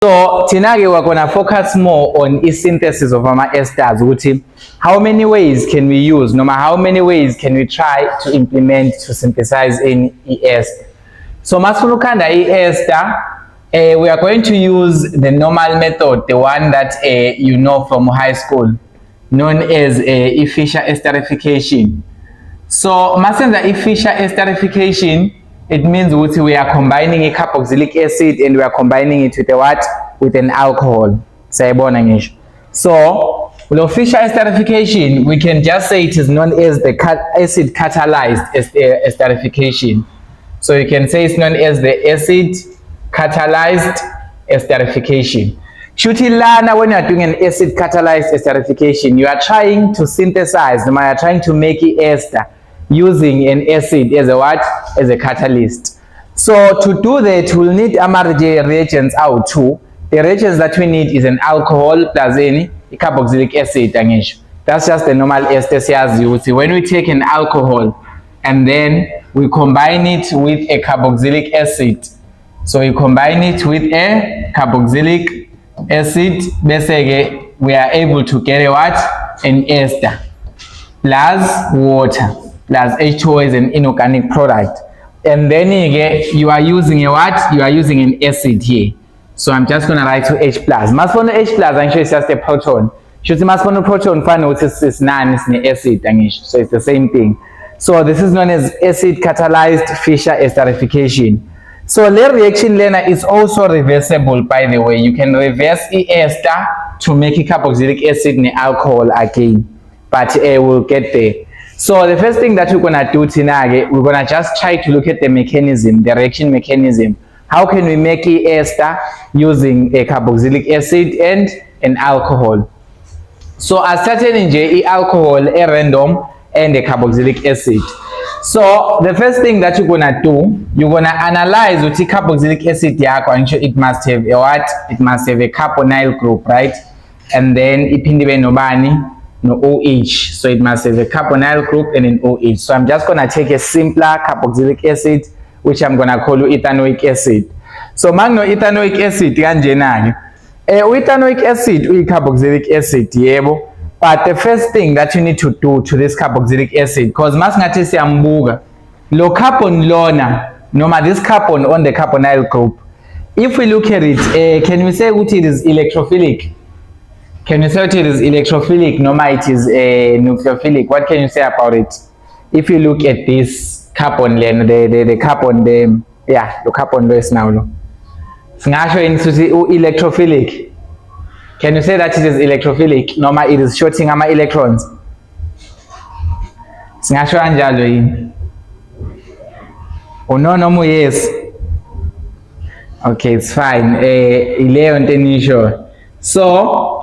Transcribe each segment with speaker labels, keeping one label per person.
Speaker 1: So thina-ke we're gonna focus more on synthesis of ama-esters ukuthi how many ways can we use noma how many ways can we try to implement to synthesize in ester. So masifuna ukukhanda i-ester, we are going to use the normal method, the one that you know from high school, known as Fischer esterification. So masenza i-Fischer esterification, it means we are combining a carboxylic acid and we are combining it with a what? With an alcohol. So with Fischer esterification, we can just say it is known as the acid catalyzed esterification. So you can say it's known as the acid catalyzed esterification. Shutilana, when you are doing an acid catalyzed esterification, you are trying to synthesize, you are trying to make it ester using an acid as a what? As a catalyst. So to do that, we'll need reagents out too. The reagents that we need is an alcohol plus any carboxylic acid. That's just the normal ester. You see, when we take an alcohol and then we combine it with a carboxylic acid. So we combine it with a carboxylic acid, basically we are able to get a what? An ester plus water plus H2O as an inorganic product. And then you are using a what? You are using an acid here. So I'm just gonna write to H plus. Masfono H plus actually is just a proton. Should masfono proton find what is none is an acid, so it's the same thing. So this is known as acid catalyzed Fischer esterification. So the reaction learner is also reversible, by the way. You can reverse the ester to make a carboxylic acid and alcohol again, but we'll get there. So the first thing that we're gonna do tonight, we're gonna just try to look at the mechanism, the reaction mechanism. How can we make a ester using a carboxylic acid and an alcohol? So I started in J alcohol, a random, and a carboxylic acid. So the first thing that you're gonna do, you're gonna analyze what the carboxylic acid it must have a what? It must have a carbonyl group, right? And then no OH. So it must have a carbonyl group and an OH. So I'm just gonna take a simpler carboxylic acid, which I'm gonna call ethanoic acid. So magno ethanoic acid kanjenani. Ethanoic acid is carboxylic acid, yebo. But the first thing that you need to do to this carboxylic acid, because masingathi siyambuka, lo carbon lona, noma this carbon on the carbonyl group, if we look at it, can we say it is electrophilic? Can you say it is electrophilic, noma it is nucleophilic? What can you say about it? If you look at this carbon, the carbon, the carbon is now. Singasho into electrophilic. Can you say that it is electrophilic? Noma it is shorting ama electrons. Singasho anjalo yini? No, no, yes. Okay, it's fine. Ile onto nisho. So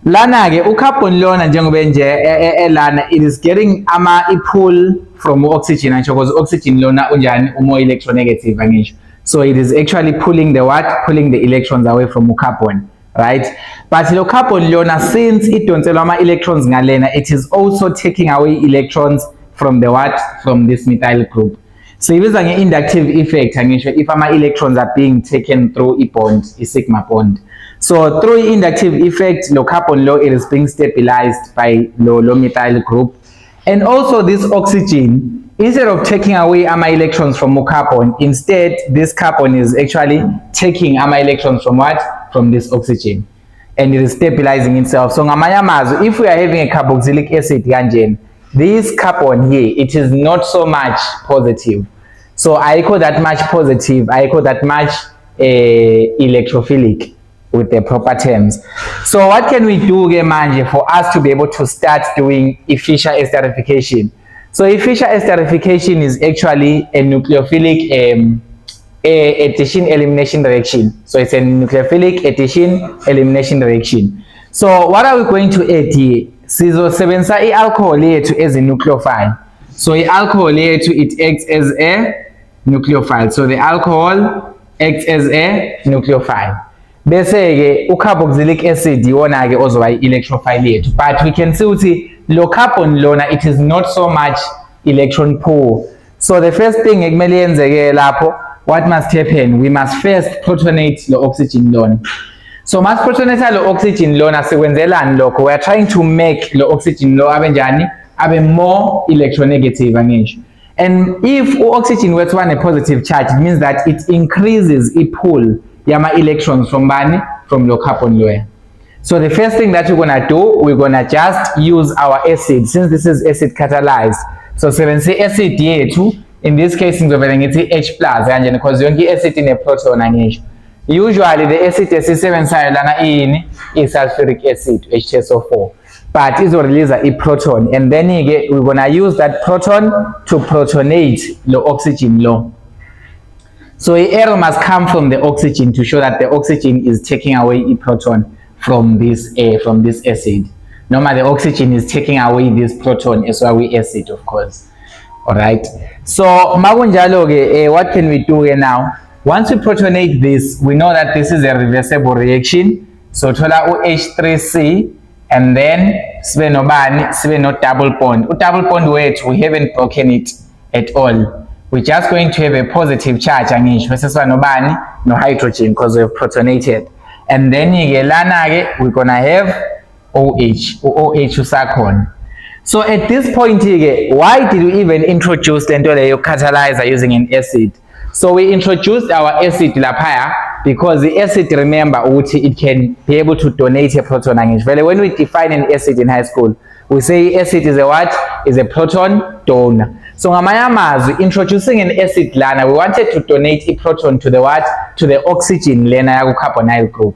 Speaker 1: lana ke ucarbon lona njengoba nje lana, it is getting ama pull from oxygen angisho, because oxygen lona unjani umo electronegative angisho. So it is actually pulling the what? Pulling the electrons away from carbon, right? But lo carbon lona, since it don't tell ama electrons ngalena, it is also taking away electrons from the what? From this methyl group. So if it's an inductive effect angisho, if ama electrons are being taken through a bond, a sigma bond. So through inductive effect, the carbon law, it is being stabilized by low methyl group. And also this oxygen, instead of taking away ama electrons from carbon, instead this carbon is actually taking ama electrons from what? From this oxygen. And it is stabilizing itself. So if we are having a carboxylic acid gangen, this carbon here, it is not so much positive. So I call that much positive, I call that much electrophilic with the proper terms. So what can we do manje for us to be able to start doing Fischer esterification? So Fischer esterification is actually a nucleophilic addition elimination reaction. So it's a nucleophilic addition elimination reaction. So what are we going to add here? Sizosebenzisa i-alcohol yethu as a nucleophile. So i-alcohol yethu, it acts as a nucleophile. So the alcohol acts as a nucleophile. Bese ke ucarboxylic acid iwona ke ozoba i-electrophile yethu. But we can see ukuthi lo carbon lona, it is not so much electron poor. So the first thing ekumele yenzeke lapho, what must happen? We must first protonate the oxygen lona. So masiprotonate lo oxygen lona sikwenzelani lokho? We are trying to make lo oxygen lo abenjani abe more electronegative angisho. And if oxygen wethu one positive charge, it means that it increases the pull yama electrons from bani, from lo carbon loya. So the first thing that we're gonna do, we're gonna just use our acid, since this is acid catalyzed. So sebenzise acid yethu, in this case ngizovela ngithi H plus kanje because yonke acid ine proton angisho. Usually the acid esisebenzisayo lana ini is sulfuric acid, H2SO4, but it will release a proton, and then we're gonna use that proton to protonate the oxygen low. So the arrow must come from the oxygen to show that the oxygen is taking away a proton from this acid. Normally the oxygen is taking away this proton as well, we acid, of course. All right. So makunjalo what can we do here now? Once we protonate this, we know that this is a reversible reaction. So thola H3C, and then sibe no double bond. Double bond weight, we haven't broken it at all. We're just going to have a positive charge angisho bese siba no hydrogen because we've protonated. And then we're gonna have OH usakhona. So at this point why did we even introduce the catalyzer using an acid? So we introduced our acid laphaya because the acid, remember, it can be able to donate a proton angisho. When we define an acid in high school, we say acid is a what? Is a proton donor. So ngamanye amazwi, introducing an acid lana, we wanted to donate a proton to the what? To the oxygen lena yaku carbonyl group.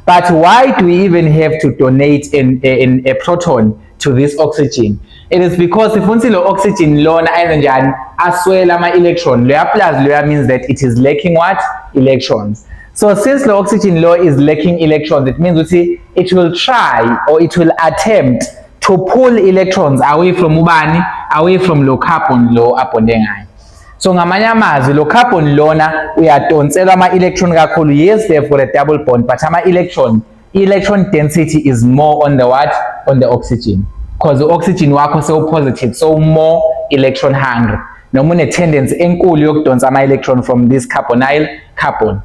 Speaker 1: But why do we even have to donate in a proton to this oxygen? It is because if unsi lo oxygen lona ayenzenjani aswela ama electron, loya plus loya means that it is lacking what? Electrons. So since the oxygen law is lacking electrons, it means it will try, or it will attempt to pull electrons away from ubani, away from lo carbon law abonde ngayo. So ngamanye amazwi lo carbon lona uyadonsela ama electron kakhulu. Yes, they've got a double bond, but ama electron density is more on the what? On the oxygen, because the oxygen wakho so positive, so more electron hungry. Noma une tendency enkulu yokudonsa ama electron from this carbonyl carbon.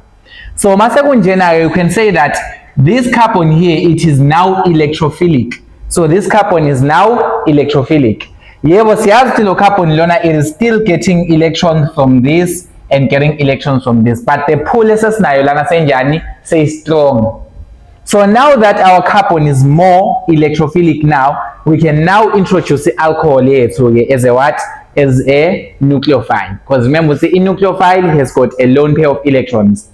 Speaker 1: So masekunjena, you can say that this carbon here, it is now electrophilic. So this carbon is now electrophilic. Yebo siyazi lo carbon lona, it is still getting electrons from this and getting electrons from this, but the pull esesinayo lana senjani, say strong. So now that our carbon is more electrophilic now, we can now introduce the alcohol here as a what? As a nucleophile. Because remember, the nucleophile has got a lone pair of electrons.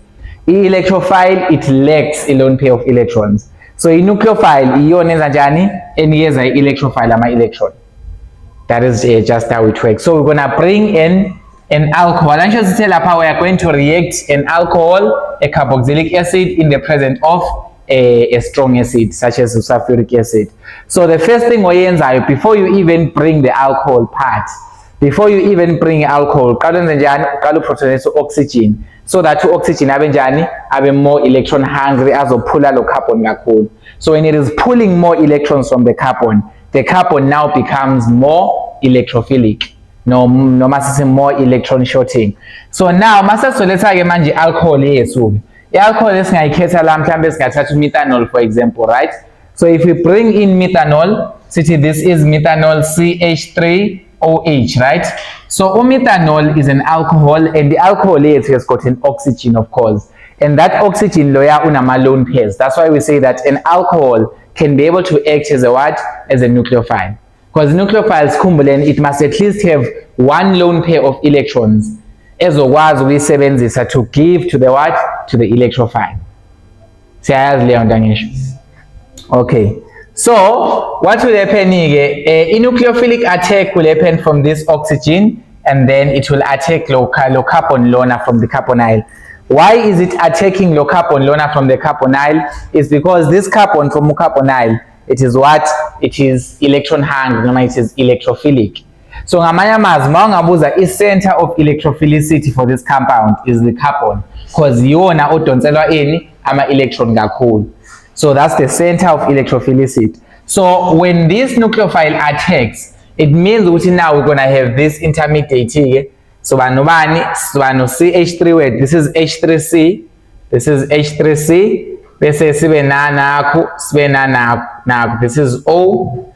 Speaker 1: Electrophile, it lacks a lone pair of electrons. So in nucleophile, iyonenza njani? Enikeza electrophile ama electron. That is just how it works. So we're gonna bring in an alcohol. And just tell we are going to react an alcohol, a carboxylic acid, in the presence of a strong acid such as sulfuric acid. So the first thing before you even bring the alcohol part, before you even bring alcohol, kalu protonate oxygen, so that oxygen abe more electron hungry as a pull lo carbon kakhulu. So when it is pulling more electrons from the carbon now becomes more electrophilic. No more electron shorting. So now masasoletha ke manje alcohol yethu. I-alcohol esingayikhetha la mhlambe singathatha methanol for example, right? So if we bring in methanol, this is methanol CH3OH, right? So methanol is an alcohol, and the alcohol has got an oxygen, of course, and that oxygen loya unama lone pairs. That's why we say that an alcohol can be able to act as a what? As a nucleophile. Because nucleophiles kumbulen, it must at least have one lone pair of electrons ezokwazi ukuyisebenzisa to give to the what? To the electrophile. Siyayazi leyo nto angisho. Okay. So what will happen here? A nucleophilic attack will happen from this oxygen, and then it will attack low carbon lona from the carbonyl. Why is it attacking low carbon lona from the carbonyl? It's because this carbon from carbonyl, it is what? It is electron hungry, it is electrophilic. So ngamanye amazwi mawungabuza i-center of electrophilicity for this compound is the carbon, because yona odonselwa ini ama electron kakhulu. So that's the center of electrophilicity. So when this nucleophile attacks, it means now we're going to have this intermediate here. So CH3 weight, this is H3C, this is H3C, bese sibe nanakhu sibe nanakhu. This is O,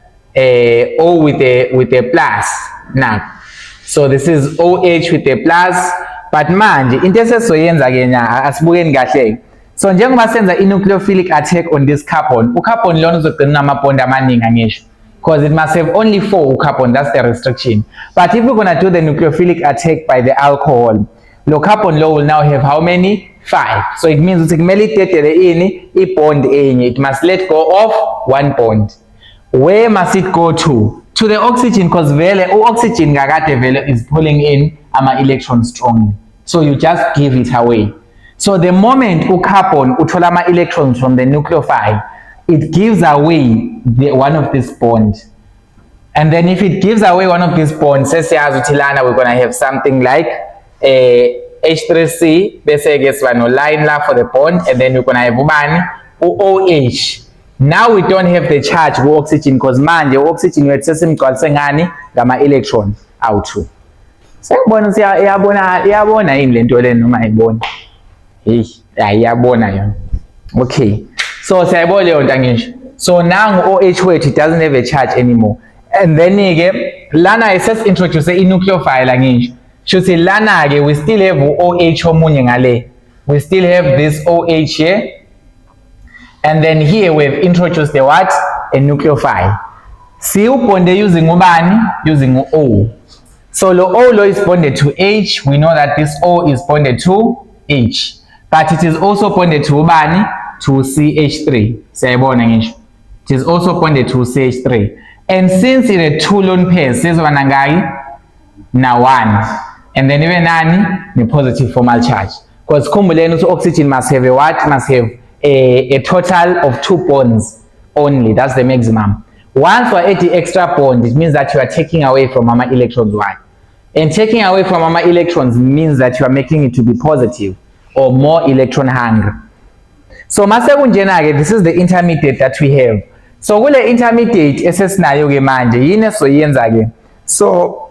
Speaker 1: O with a plus nakhu. So this is OH with a plus. But manje into esizoyenza ke nya asibukeni kahle. So njengoba senza nucleophilic attack on this carbon, ucarbon lona uzogcina amabond amaningi angisho, because it must have only 4 carbon. That's the restriction. But if we're going to do the nucleophilic attack by the alcohol, lo carbon law will now have how many? 5. So it means ukuthi kumele ithethe ini i-bond enye. It must let go of 1 bond. Where must it go to? To the oxygen, because vele oxygen kakade vele is pulling in ama-electrons strongly. So you just give it away. So the moment carbon uthola ama-electrons from the nucleophile, it gives away one of these bonds. And then if it gives away one of these bonds, sesiyazi ukuthi lana we're going to have something like H3C, bese ke siba no line la for the bond, and then we're going to have ubani? OH. Now we don't have the charge with oxygen because manje oxygen wethu sesimgcwalise ngani ngama-electron awu-2. Sekubona iyabona yini lento le noma ayibona? Hey, iyabona yona. Okay. So siyayibona leyo nto ngisho. So now OH wethu it doesn't have a charge anymore. And then ke lana introduce i-nucleophile ngisho. Shuthi lana ke we still have OH omunye ngale. We still have this OH here. And then here we've introduced the what? A nucleophile. See bonded using ubani? Using O. So the O is bonded to H. We know that this O is bonded to H. But it is also bonded to ubani? To CH3. Sayabona ngisho. It is also bonded to CH3. And since it had 2 lone pairs, says wanangai na 1. And then even nani the positive formal charge. Because kumbuleni ukuthi oxygen must have a what? Must have a total of 2 bonds only. That's the maximum. Once we're at the extra bond, it means that you are taking away from our electrons 1. And taking away from our electrons means that you are making it to be positive or more electron hungry. So this is the intermediate that we have. So kule intermediate esesinayo ke manje yini esoyenza ke. So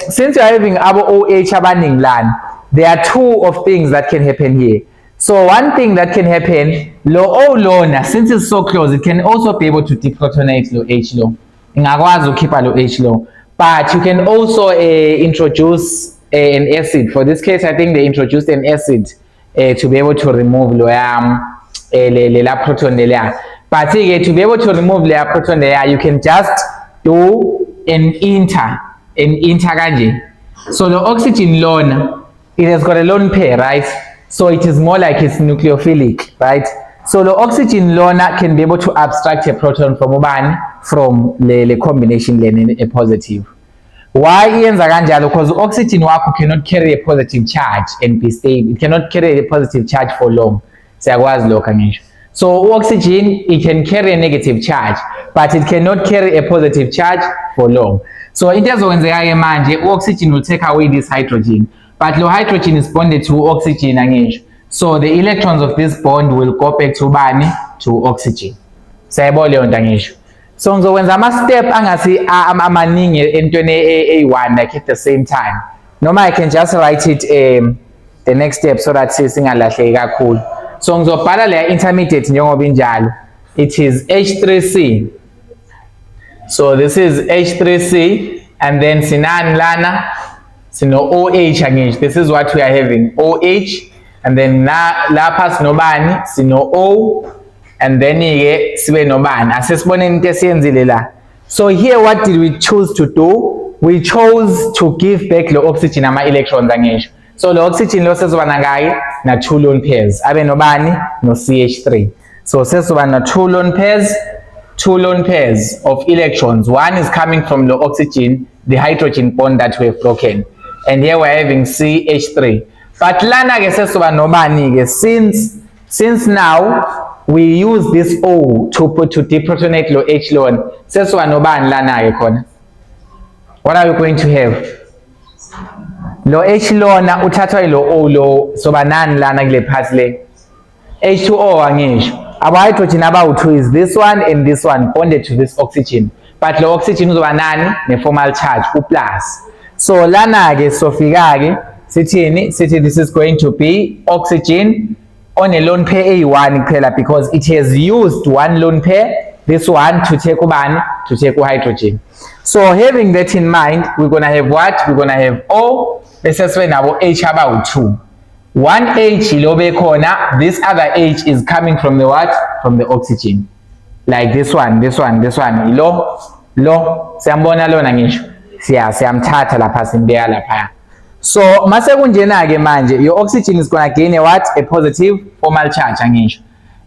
Speaker 1: since you are having our OH abaningi lana, there are 2 of things that can happen here. So one thing that can happen, lo O lona, since it's so close, it can also be able to deprotonate lo H lo. Ingakwazi ukukhipha lo H lo. But you can also introduce an acid. For this case, I think they introduced an acid to be able to remove lo la proton layer. But to be able to remove the proton layer, you can just do an inter kanje. So the oxygen lone, it has got a lone pair, right? So it is more like it's nucleophilic, right? So the oxygen lona can be able to abstract a proton from ubani, from the combination lane, a positive. Why iyenza kanjalo? Because oxygen wakho cannot carry a positive charge and be stable. It cannot carry a positive charge for long. Siyakwazi lokho ngisho. So oxygen, it can carry a negative charge, but it cannot carry a positive charge for long. So into ezokwenzeka ke manje, oxygen will take away this hydrogen. But the hydrogen is bonded to oxygen angisho. So the electrons of this bond will go back to bani? To oxygen. Sayabona leyo nto angisho. So ngizokwenza ama-step angasi amaningi entweni eyi-1 like at the same time. Noma I can just write it the next step so that singalahleki kakhulu. So ngizobhala le intermediate njengoba injalo. It is H3C. So this is H3C, and then sinani lana? Sino OH angisho. This is what we are having, OH, and then lapha sinobani? Sino O, and then ke sibe nobani. Asesibone into esiyenzile la. So here what did we choose to do? We chose to give back the oxygen ama-electrons angisho. So the oxygen lo sezoba nangaki? Na 2 lone pairs. Abe nobani? No CH3. So sezoba na 2 lone pairs of electrons. One is coming from the oxygen, the hydrogen bond that we have broken. And here we're having CH3. But lana ke sesoba nobani ke, since now we use this O to deprotonate lo H lone, sesoba nobani lana ke khona. What are we going to have? Lo H lona uthathwa lo O lo soba nani lana kule part le? H2O angisho. Our hydrogen about 2 is this one and this one bonded to this oxygen. But the oxygen uzoba nani? Ne formal charge, U plus. So lana ke sofika ke sithini? Sithi this is going to be oxygen on a lone pair A1 kuphela because it has used one lone pair, this one, to take ubani, to take hydrogen. So having that in mind, we're going to have what? We're going to have O, let's say now H about 2. One H ilobe corner, this other H is coming from the what? From the oxygen. Like this one. Lo, siyambona lona ngisho. Siyamthatha lapha simbeka lapha. So mase kunjena ke manje, your oxygen is going to gain a what? A positive formal charge ngisho.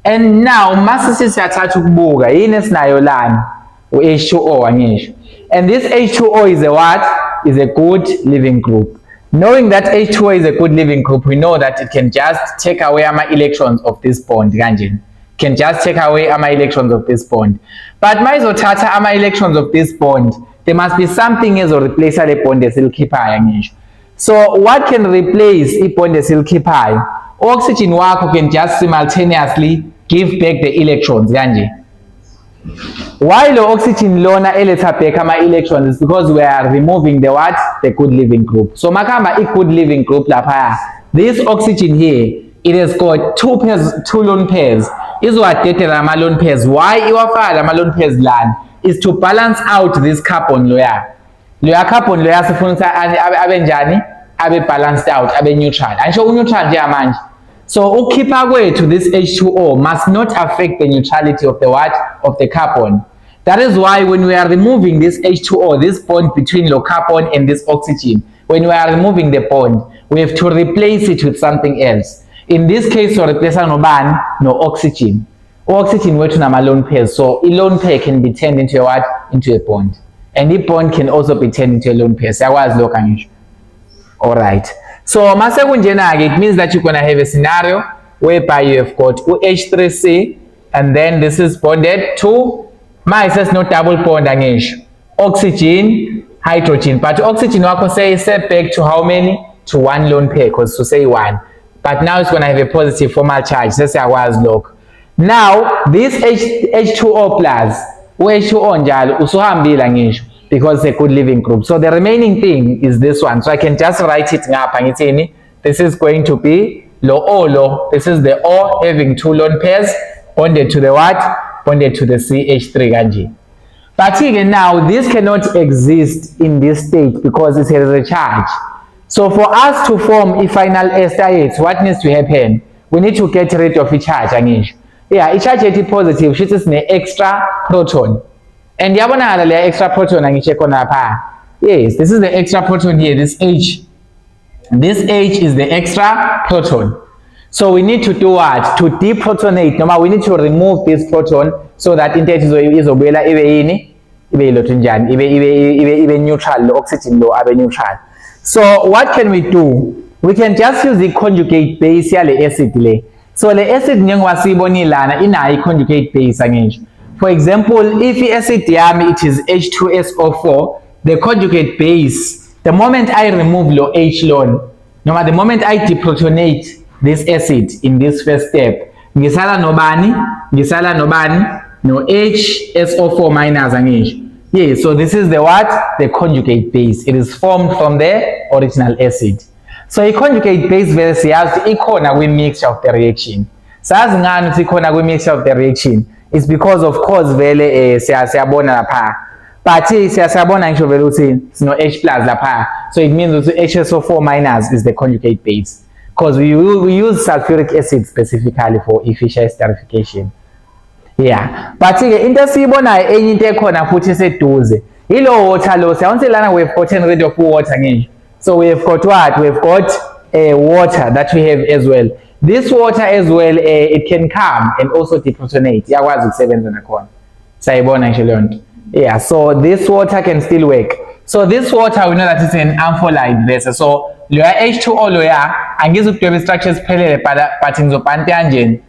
Speaker 1: And now mase siyathatha ukubuka yini esinayo lana? H2O ngisho. And this H2O is a what? Is a good living group. Knowing that H2O is a good living group, we know that it can just take away my electrons of this bond. Can just take away my electrons of this bond. But maizothatha my electrons of this bond, there must be something else to replace the bond esilkhiphayo. So what can replace the bond esilkhiphayo? Oxygen wakho can just simultaneously give back the electrons kanje. Why the oxygen lona eletha back ama electrons is because we are removing the what? The good living group. So makamba a good living group lapha. This oxygen here, it has got two lone pairs. Is what ama lone pairs. Why iwafaka ama lone pairs lan? Is to balance out this carbon loya. Loya carbon loya sifuna abe njani? Abe balanced out, abe neutral. Ansho neutral nje manje. So ukhipha kwethu this H2O must not affect the neutrality of the what? Of the carbon. That is why when we are removing this H2O, this bond between the carbon and this oxygen, when we are removing the bond, we have to replace it with something else. In this case, we replace no oxygen. Oxygen wethu nama lone pairs. So a lone pair can be turned into a what? Into a bond. And the bond can also be turned into a lone pair. Siyakwazi lokho ngisho. All right. So mase kunjena ke, it means that you're going to have a scenario whereby you have got H3C and then this is bonded to says no double bond angisho. Oxygen, hydrogen. But oxygen wakho say set back to how many? To one lone pair, because to say one. But now it's going to have a positive formal charge. That's how I was look. Now this H2O plus H2O njalo usuhambile ngisho. Because it's a good living group. So the remaining thing is this one. So I can just write it ngapha ngithini. This is going to be lo. This is the O having two lone pairs bonded to the what? Bonded to the CH3 kanje. But again now this cannot exist in this state because it has a charge. So for us to form a final ester, what needs to happen? We need to get rid of a charge angisho. Yeah, a charge is positive, which is an extra proton. And yabona le extra proton angisho khona pha. Yes, this is the extra proton here, this H. This H is the extra proton. So we need to do what? To deprotonate. No, we need to remove this proton so that into izobuyela ibe yini? Ibe ilothu njani? Ibe neutral, lo oxygen lo abe neutral. So what can we do? We can just use the conjugate base yale acid le. So le acid njengoba siyibona lana inayo conjugate base angisho. For example, if the acid yami it is H2SO4, the conjugate base, the moment I remove lo H lone, the moment I deprotonate this acid in this first step, ngisala nobani? No HSO4 minus angisho. Yeah, so this is the what? The conjugate base. It is formed from the original acid. So a conjugate base vele siyazi ikhona kwi mixture of the reaction. Sazi ngani ukuthi ikhona kwi mixture of the reaction? It's because of course vele siyabona lapha. But siyabona ngisho vele ukuthi sino H plus lapha. So it means ukuthi HSO4 minus is the conjugate base. Because we use sulfuric acid specifically for Fischer esterification. Yeah, but into siyibonayo enye into ekhona futhi eseduze ilo water lo siyawonse lana we have gotten rid of water ngisho. So we have got what? We have got water that we have as well. This water as well, it can come and also deprotonate. Iyakwazi ukusebenza nakhona. Sayibona ngisho leyo nto. Yeah, so this water can still work. So this water we know that it's an ampholyte vessel. So loya H2O loya angizukudweba structures phelele but ngizobhanta kanjeni?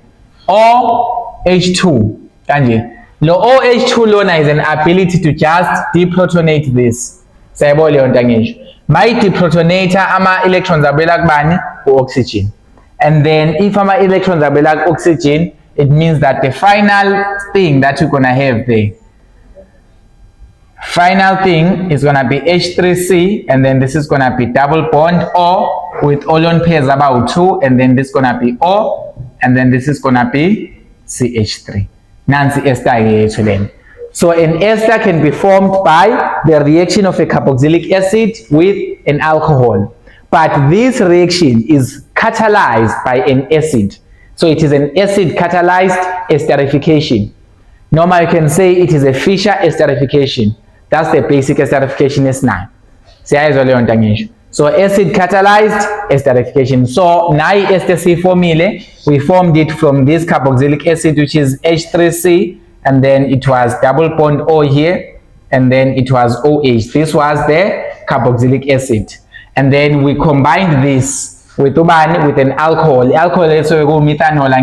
Speaker 1: OH2 kanje. Lo OH2 lona is an ability to just deprotonate this. Sayibona leyo nto ngisho. My deprotonator ama electrons abela kubani? Oxygen. And then if ama electrons abela oxygen, it means that the final thing that you're gonna have there, final thing is gonna be H3C, and then this is gonna be double bond O with O lone pairs about 2, and then this is gonna be O and then this is gonna be CH3. Nansi ester yethu. So an ester can be formed by the reaction of a carboxylic acid with an alcohol. But this reaction is catalyzed by an acid. So it is an acid catalyzed esterification. Normally you can say it is a Fischer esterification. That's the basic esterification S9. So acid catalyzed esterification. So now ester C formula, we formed it from this carboxylic acid, which is H3C, and then it was double bond O here, and then it was OH. This was the carboxylic acid. And then we combined this with an alcohol. Alcohol is methanol.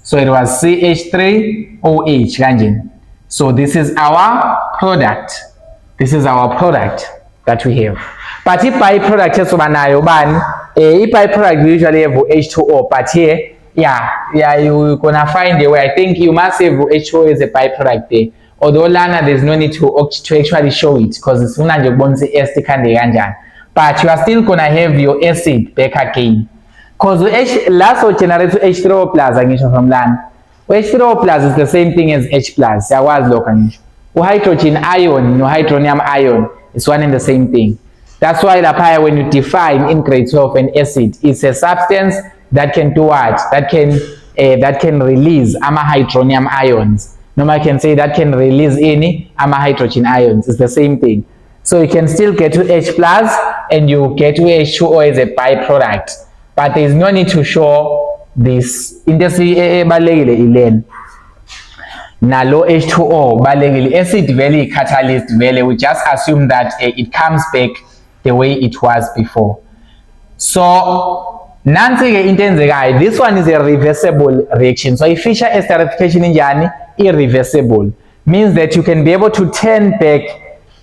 Speaker 1: So it was CH3OH. So this is our product. This is our product that we have. But if byproduct is byproduct we usually have H2O, but here, you're gonna find a way. I think you must have H2O as a byproduct there. Although Lana, there's no need to actually show it because it's not your but you are still gonna have your acid back again. Because last will generate H3O plus from Lana. H3O plus is the same thing as H plus. There was local. Hydrogen ion, no hydronium ion, it's one and the same thing. That's why when you define in grade 12 an acid, it's a substance that can do what? That can release hydronium ions. Normally I can say that can release any hydrogen ions. It's the same thing. So you can still get to H plus and you get to H2O as a byproduct. But there is no need to show this. In the Nalo H2O, acid value, catalyst value, we just assume that it comes back the way it was before. So, this one is a reversible reaction. So, if Fischer esterification is irreversible, means that you can be able to turn back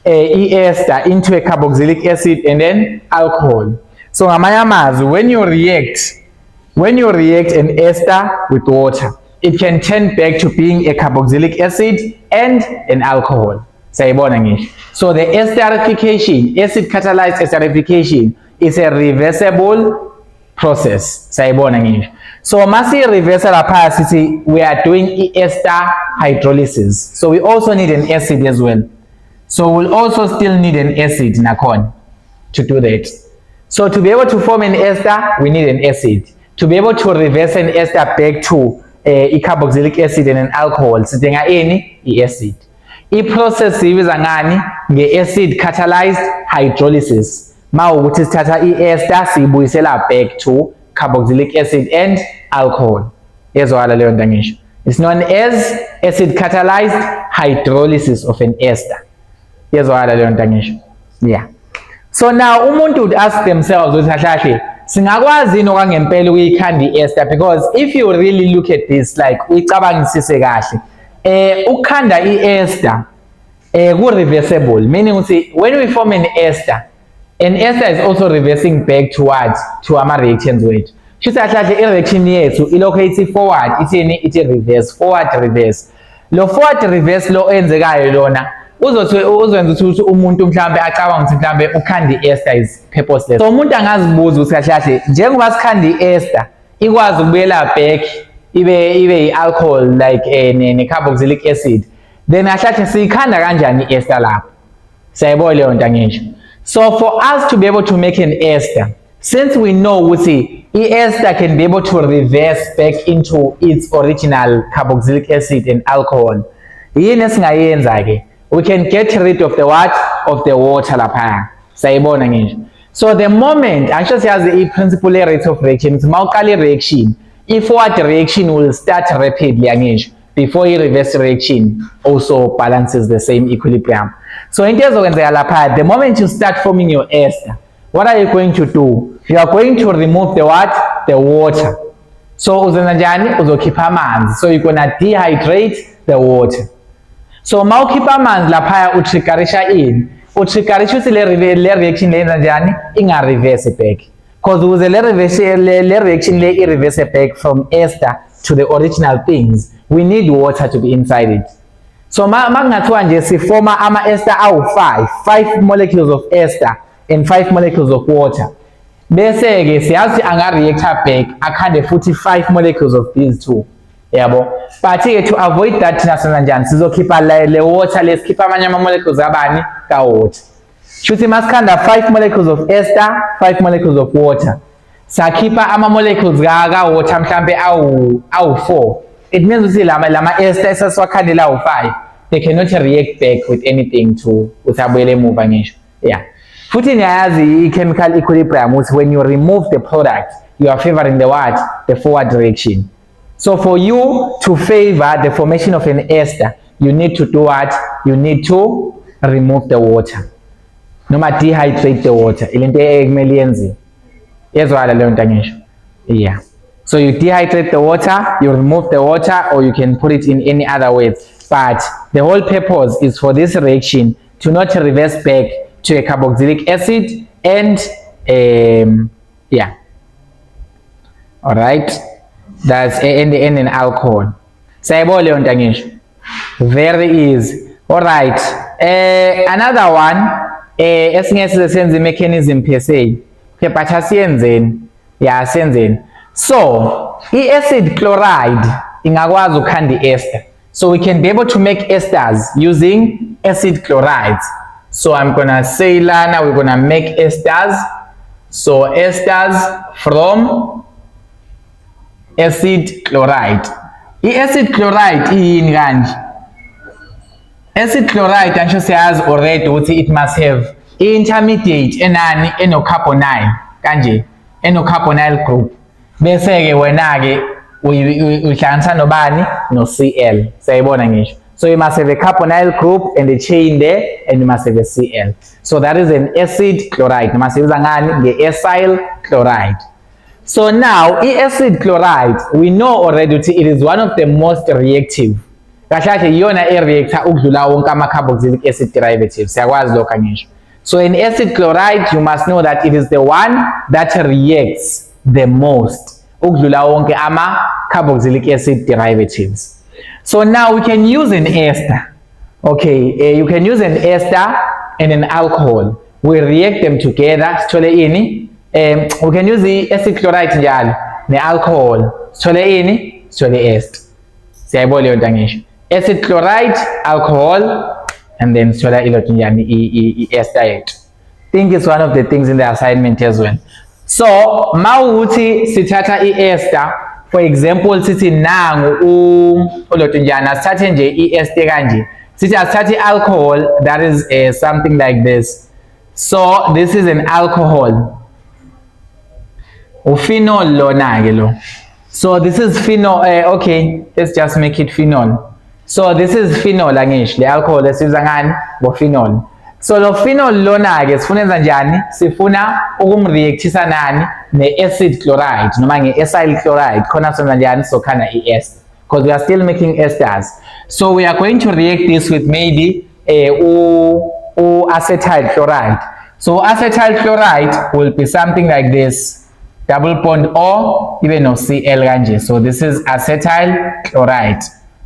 Speaker 1: ester into a carboxylic acid and then alcohol. So, when you react an ester with water, it can turn back to being a carboxylic acid and an alcohol. So the esterification, acid catalyzed esterification, is a reversible process. So Masi reversal capacity, we are doing ester hydrolysis. So we also need an acid as well. So we'll also still need an acid Nakon to do that. So to be able to form an ester, we need an acid. To be able to reverse an ester back to a carboxylic acid and an alcohol, sidinga any acid. I-process ibiza ngani nge-acid catalyzed hydrolysis. Mawukuthi sithatha i-ester siyibuyisela back to carboxylic acid and alcohol. Yezwakala leyo nto ngisho. It's known as acid catalyzed hydrolysis of an ester. Yezwakala leyo nto ngisho. Yeah. So now umuntu would ask themselves ukuthi kahle singakwazi nokangempela ukuyikhanda i-ester, because if you really look at this like uyicabangisise kahle, ukukhanda i-ester ku-reversible, meaning ukuthi when we form an ester is also reversing back to what? To ama-reactions wethu. Shuthi kahle i-reaction yethu ilokhu ithi forward, ithi reverse, forward reverse. Lo forward reverse lo enzekayo lona uzwenza ukuthi umuntu mhlambe acabanga ukuthi mhlambe ukhanda i-ester is purposeless. So umuntu angazibuza ukuthi kahle njengoba sikhanda i-ester ikwazi ukubuyela back ibe i-alcohol like ne-carboxylic acid, then kahle siyikhanda kanjani i-ester lapho? Siyayibona leyo nto ngisho. So for us to be able to make an ester, since we know ukuthi i-ester can be able to reverse back into its original carboxylic acid and alcohol, yini esingayenza ke? We can get rid of the what? Of the water lapha. Sayibona ngisho. So the moment actually has the principal rate of reaction, it's mawuqala reaction, i-forward reaction will start rapidly ngisho before i-reverse reaction also balances the same equilibrium. So into ezokwenzeka lapha, the moment you start forming your ester, what are you going to do? You are going to remove the what? The water. So uzenza njani? Uzokhipha amanzi. So you're gonna dehydrate the water. So mawukhipha amanzi lapha utriggerisha ini? Utriggerisha ukuthi le reaction leyenza njani? Inga-reverse back. Because ukuze le reaction le i-reverse back from ester to the original things, we need water to be inside it. So makungathiwa nje sifoma ama-ester awu-5 molecules of ester and 5 molecules of water. bese ke siyazi anga reactor back akhande futhi 5 molecules of these two yabo, but ke to avoid that thina senza njani, sizokhipha le water lesikhipha amanye ama molecules abani ka water. Shuthi masikhanda 5 molecules of ester, 5 molecules of water, sakhipha ama molecules ka water mhlambe awu 4, it means ukuthi lama ester esasiwakhandela awu 5, they cannot react back with anything to usabuyele emuva ngisho. Yeah, futhi niyazi i-chemical equilibrium ukuthi when you remove the product you are favoring the what, the forward direction. So for you to favor the formation of an ester, you need to do what? You need to remove the water. Noma dehydrate the water. Ilento ekumele yenziwe. Yezwala leyo nto ngisho. Yeah. So you dehydrate the water, you remove the water, or you can put it in any other ways. But the whole purpose is for this reaction to not reverse back to a carboxylic acid and yeah. All right. That's an alcohol. Sayabo leyo nto ngisho. Very easy. All right. Another one, esingeke senze mechanism per se. Okay, but asiyenzeni. Yeah, asiyenzeni. So, acid chloride ingakwazi ukukhanda ester. So we can be able to make esters using acid chlorides. So I'm gonna say lana, we're gonna make esters. So esters from acid chloride. I-acid chloride iyini kanje? Acid chloride ansho siyazi already ukuthi it must have intermediate enani eno-carbonyl kanje, eno-carbonyl group. Bese ke wena ke uhlanganisa nobani? No Cl. Sayibona ngisho. So you must have a carbonyl group and a chain there, and you must have a Cl. So that is an acid chloride. Masibiza ngani? Nge-acyl chloride. So now, acid chloride, we know already that it is one of the most reactive. Kahle iyona e-reactor ukudlula wonke ama-carboxylic acid derivatives. Siyakwazi lokho ngisho. So in acid chloride, you must know that it is the one that reacts the most ukudlula wonke ama-carboxylic acid derivatives. So now we can use an ester. Okay, you can use an ester and an alcohol. We react them together. Sithole ini? We can use the acid chloride njalo ne-alcohol. Sithole ini? Sithole ester. Siyayibona leyo nto ngisho. Acid chloride, alcohol, and then sithole ilothu njani i-ester yethu. I think it's one of the things in the assignment as well. So, mawuthi sithatha i-ester, for example, sithi nangu ulothu njani, asithathe nje i-ester kanje. Sithi asithathe alcohol, that is something like this. So, this is an alcohol. Phenol lona ke lo. So this is phenol. Okay, let's just make it phenol. So this is phenol angisho, the alcohol esibiza ngani? Bo phenol. So lo phenol lona ke sifuna enza njani? Sifuna ukumreactisa nani? Ne-acid chloride noma nge-acyl chloride. Khona senza njani? So khana i-ester, because we are still making esters. So we are going to react this with maybe acetyl chloride. So acetyl chloride will be something like this. Double bond O, even no Cl kanje. So this is acetyl chloride.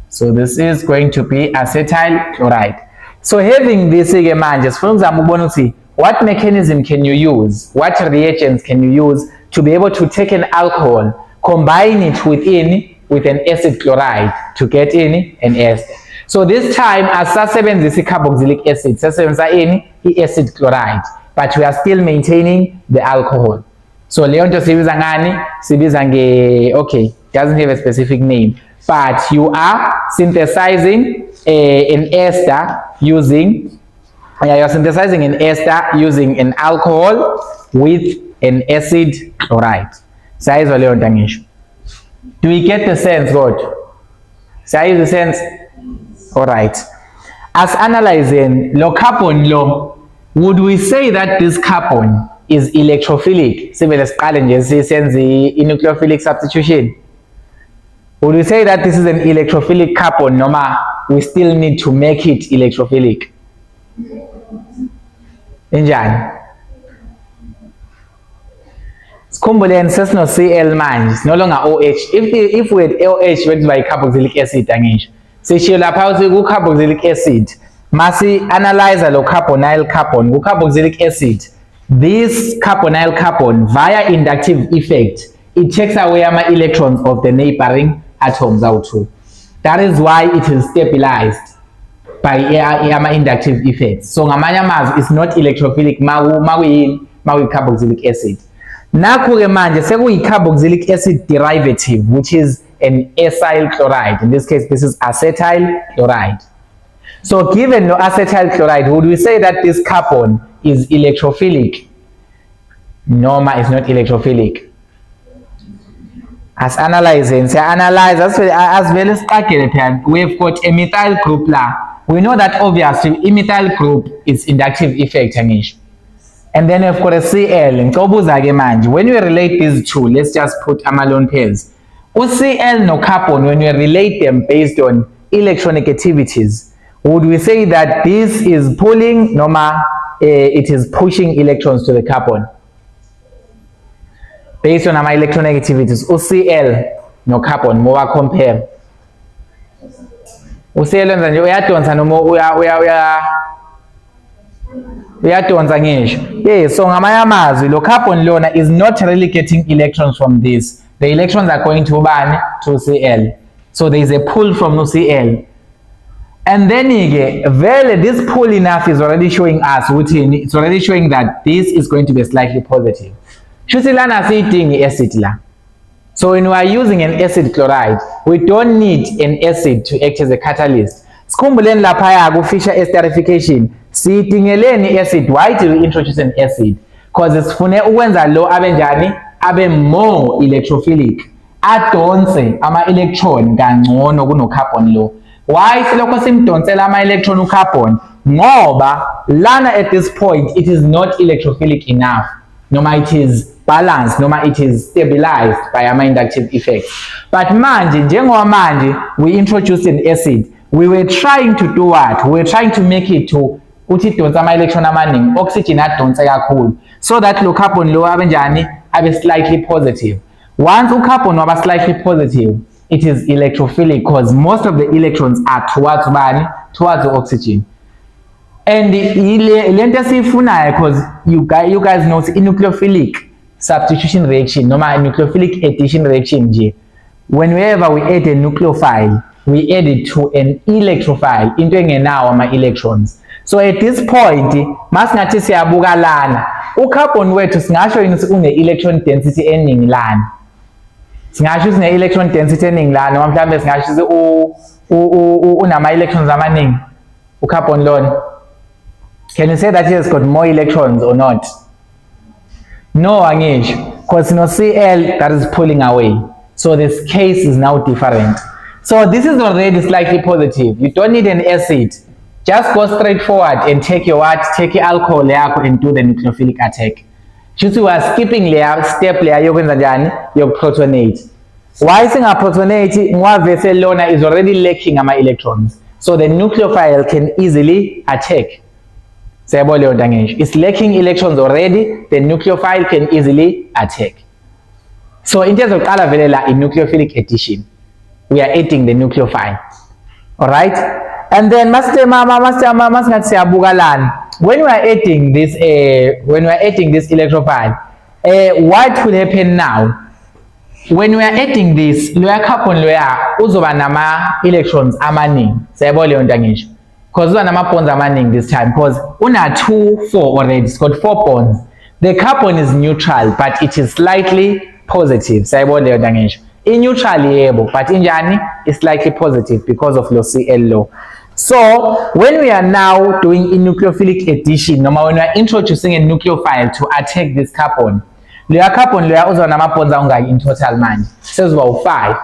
Speaker 1: So this is going to be acetyl chloride. So having this ke manje sifuna ukuzama ukubona ukuthi what mechanism can you use, what reagents can you use to be able to take an alcohol, combine it with an acid chloride to get in an ester. So this time asasebenzisa carboxylic acid, sasebenzisa i-acid chloride, but we are still maintaining the alcohol. So leyo nto sibiza ngani? Sibiza nge, okay, doesn't have a specific name, but you are synthesizing an ester using, you're synthesizing an ester using an alcohol with an acid chloride. Sayizwa leyo nto ngisho. Do we get the sense, God? Sayizwa the sense? All right. As analyzing lo carbon lo, would we say that this carbon is electrophilic? Sivele siqale nje sisenze i-nucleophilic substitution. Would we say that this is an electrophilic carbon noma we still need to make it electrophilic? Injani? Sikhumbuleni sesino Cl manje, no longer OH. If we had OH went by carboxylic acid angisho. Sishiyo lapha uthi ku carboxylic acid. Masi analyze lo carbonyl carbon ku carboxylic acid. this carbonyl carbon via inductive effect, it takes away ama-electrons of the neighboring atoms awu-2. That is why it is stabilized by ama-inductive effects. So ngamanye amazwi it's not electrophilic makuyi-carboxylic acid. Nakho-ke manje sekuyi-carboxylic acid derivative, which is an acyl chloride. In this case, this is acetyl chloride. So given no acetyl chloride, would we say that this carbon is electrophilic? No, it's not electrophilic. As analyzing, say analyze as well as we've got a methyl group la. We know that obviously a methyl group is inductive effect, and then we've got a Cl. When we relate these two, let's just put lone pairs. Cl no carbon, when we relate them based on electronegativities, would we say that this is pulling, it is pushing electrons to the carbon? Based on our electronegativities, Cl no carbon, more compare. Cl uyadonsa noma uyadonsa ngisho. Yeah, so ngamanye amazwi lo carbon lona is not really getting electrons from this. The electrons are going to Cl. So there is a pull from Cl. And then this pull enough is already showing us, it's already showing that this is going to be slightly positive. Shuthi lana siyidingi acid la. So when we are using an acid chloride, we don't need an acid to act as a catalyst. Sikhumbuleni laphaya ku-Fischer esterification, siyidingeleni acid. Why do we introduce an acid? Because sifune ukwenza lo abenjani abe more electrophilic, adonse ama-electron kangcono kuno-carbon lo. Why silokho simdonsela ama-electron u-carbon? Ngoba lana at this point it is not electrophilic enough, noma it is balanced, noma it is stabilized by ama-inductive effects. But manje, njengoba manje we introduced an acid, we were trying to do what? We were trying to make it to uthi idonsa ama-electron amaningi, oxygen adonse kakhulu, so that lo carbon lo abenjani abe slightly positive. Once u-carbon waba slightly positive, it is electrophilic because most of the electrons are towards the oxygen. And lento esiyifunayo, because you guys know in nucleophilic substitution reaction noma nucleophilic addition reaction nje, whenever we add a nucleophile, we add it to an electrophile, into engenawo ama-electrons. So at this point, masingathi siyabuka lana, u-carbon wethu singasho yini une-electron density eningi lana. Singasho sine-electron density eningi lana, noma mhlawumbe singasho unama-electrons amaningi u-carbon lona. Can you say that he has got more electrons or not? No, angisho, because no Cl that is pulling away. So this case is now different. So this is already slightly positive. You don't need an acid. Just go straight forward and take your alcohol yakho and do the nucleophilic attack. Just we are skipping layer, step layer yokwenza njani? Protonate. Why singaprotonate? Ngoba vessel lona is already lacking ama-electrons. So the nucleophile can easily attack. It's lacking electrons already, the nucleophile can easily attack. So in terms of in nucleophilic addition, we are adding the nucleophile. Alright? And then when we are adding this electrophile, what will happen now? When we are adding this, lower carbon uzoba nama electrons amaningi. Because we have bonds amaningi this time, because una 2, 4 already, it's got 4 bonds. The carbon is neutral, but it is slightly positive. In neutral yebo, but in jani it's slightly positive because of low Cl low. So when we are now doing a nucleophilic addition, when we are introducing a nucleophile to attack this carbon, lower carbon lower also nama bonds in total man. So it's about 5.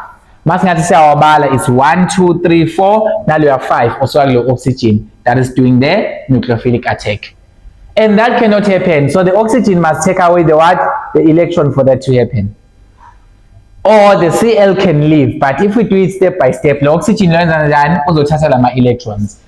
Speaker 1: Masingathi siyawabala is 1, 2, 3, 4. Now you have 5 also oxygen that is doing the nucleophilic attack, and that cannot happen. So the oxygen must take away the electron for that to happen, or the Cl can leave. But if we do it step by step, the oxygen learns and uzothatha lama electrons.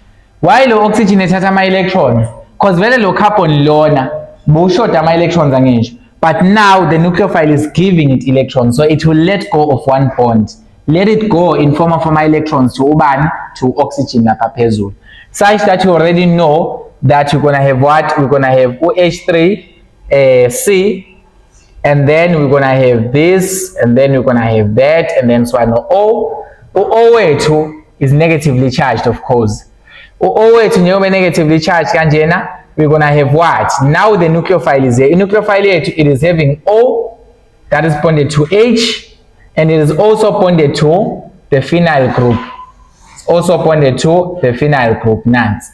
Speaker 1: Why lo oxygen ethatha ama electrons? Because vele lo carbon lona bushota ama electrons angisho, but now the nucleophile is giving it electrons, so it will let go of one bond. Let it go in form of electrons to oxygen lapha phezulu, such that you already know that you're gonna have what? We're gonna have OH3 C, and then we're gonna have this, and then we're gonna have that, and then so on. O wethu is negatively charged, of course. O wethu njengoba negatively charged kanjena, we're gonna have what? Now the nucleophile is here. In nucleophile yethu, it is having O that is bonded to H, and it is also bonded to the phenyl group. It's also bonded to the phenyl group, NANS.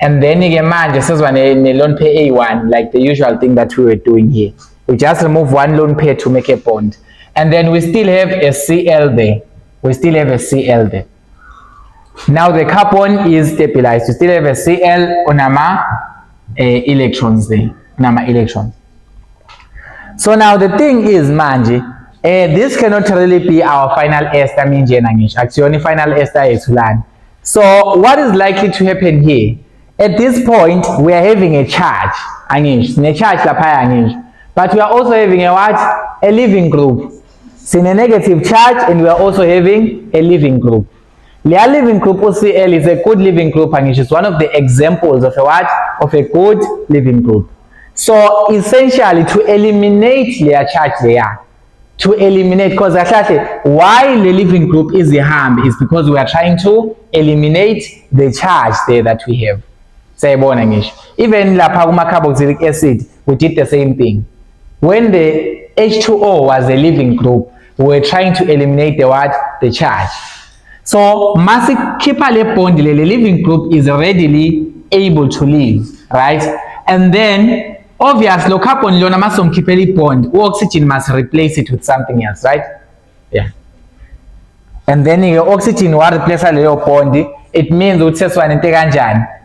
Speaker 1: And then again, manje sezwa ne lone pair A1, like the usual thing that we were doing here. We just remove one lone pair to make a bond. And then we still have a Cl there. We still have a Cl there. Now the carbon is stabilized. We still have a Cl on our electrons there. On our electrons. So now the thing is, manje, this cannot really be our final ester actually final ester is land. So what is likely to happen here? At this point, we are having a charge, but we are also having a what? A leaving group. So in a negative charge, and we are also having a leaving group. The leaving group OCl is a good leaving group, and it's one of the examples of a what? Of a good leaving group. So essentially, to eliminate their charge there, to eliminate, because why the leaving group is the harm is because we are trying to eliminate the charge there that we have. Even lapha kuma carboxylic acid, we did the same thing. When the H2O was a leaving group, we were trying to eliminate the what? The charge. So keepa le bond, the leaving group is readily able to leave, right? And then obviously carbon lona must keep a bond, oxygen must replace it with something else, right? Yeah. And then the oxygen will replace a little bond. It means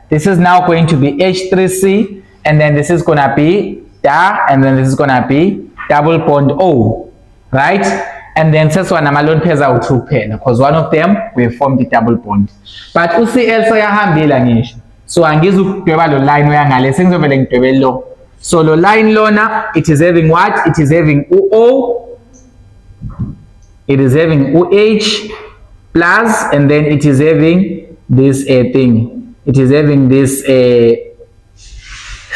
Speaker 1: this is now going to be H3C, and then this is gonna be Da, and then this is gonna be double bond O, right? And then this one lone pairs out two pair, because one of them will form the double bond. But UCl so yahambila ngisho. So angizukudweba lo line uyangale sengizovele ngidwebe lo. So lo line lona, it is having what? It is having UO, it is having OH plus, and then it is having this thing. It is having this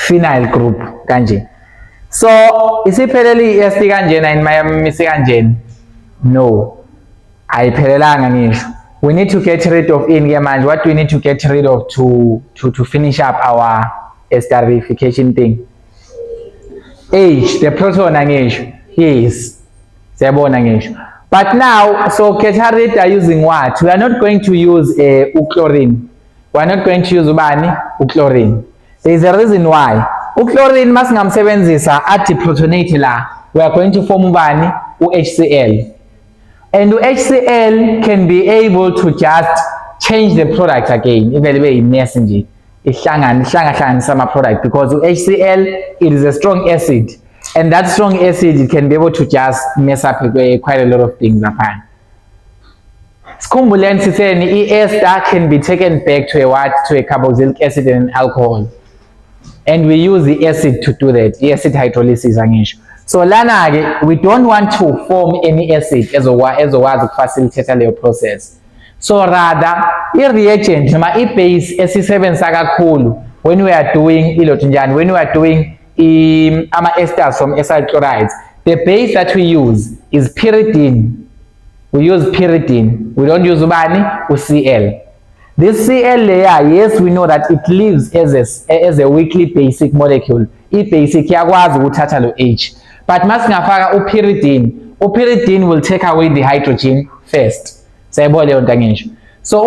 Speaker 1: phenyl group kanje. So isiphelele esti kanjena in mayamisi kanjeni? No, ayiphelelanga ngisho. We need to get rid of manje. What do we need to get rid of to finish up our esterification thing? H, the proton ngisho. Yes, siyabona ngisho. But now, so get rid are using what? We are not going to use chlorine. We are not going to use chlorine. There is a reason why. Chlorine masingamsebenzisa athi protonate la. We are going to form HCl. And HCl can be able to just change the product again. Even way messenger. Sama product, because HCl, it is a strong acid. And that strong acid, it can be able to just mess up quite a lot of things. Ester can be taken back to a carboxylic acid and alcohol, and we use the acid to do that. The acid hydrolysis angisho. So lana we don't want to form any acid as to facilitate the process. So rather, reagent base esisebenzisa kakhulu when we are doing when we are doing esters from acyl chlorides, the base that we use is pyridine. We use pyridine. We don't use UCl. This Cl layer, yes, we know that it lives as a weakly basic molecule. Basic yakwazi ukuthatha lo H. But masingafaka upyridine, upyridine will take away the hydrogen first. So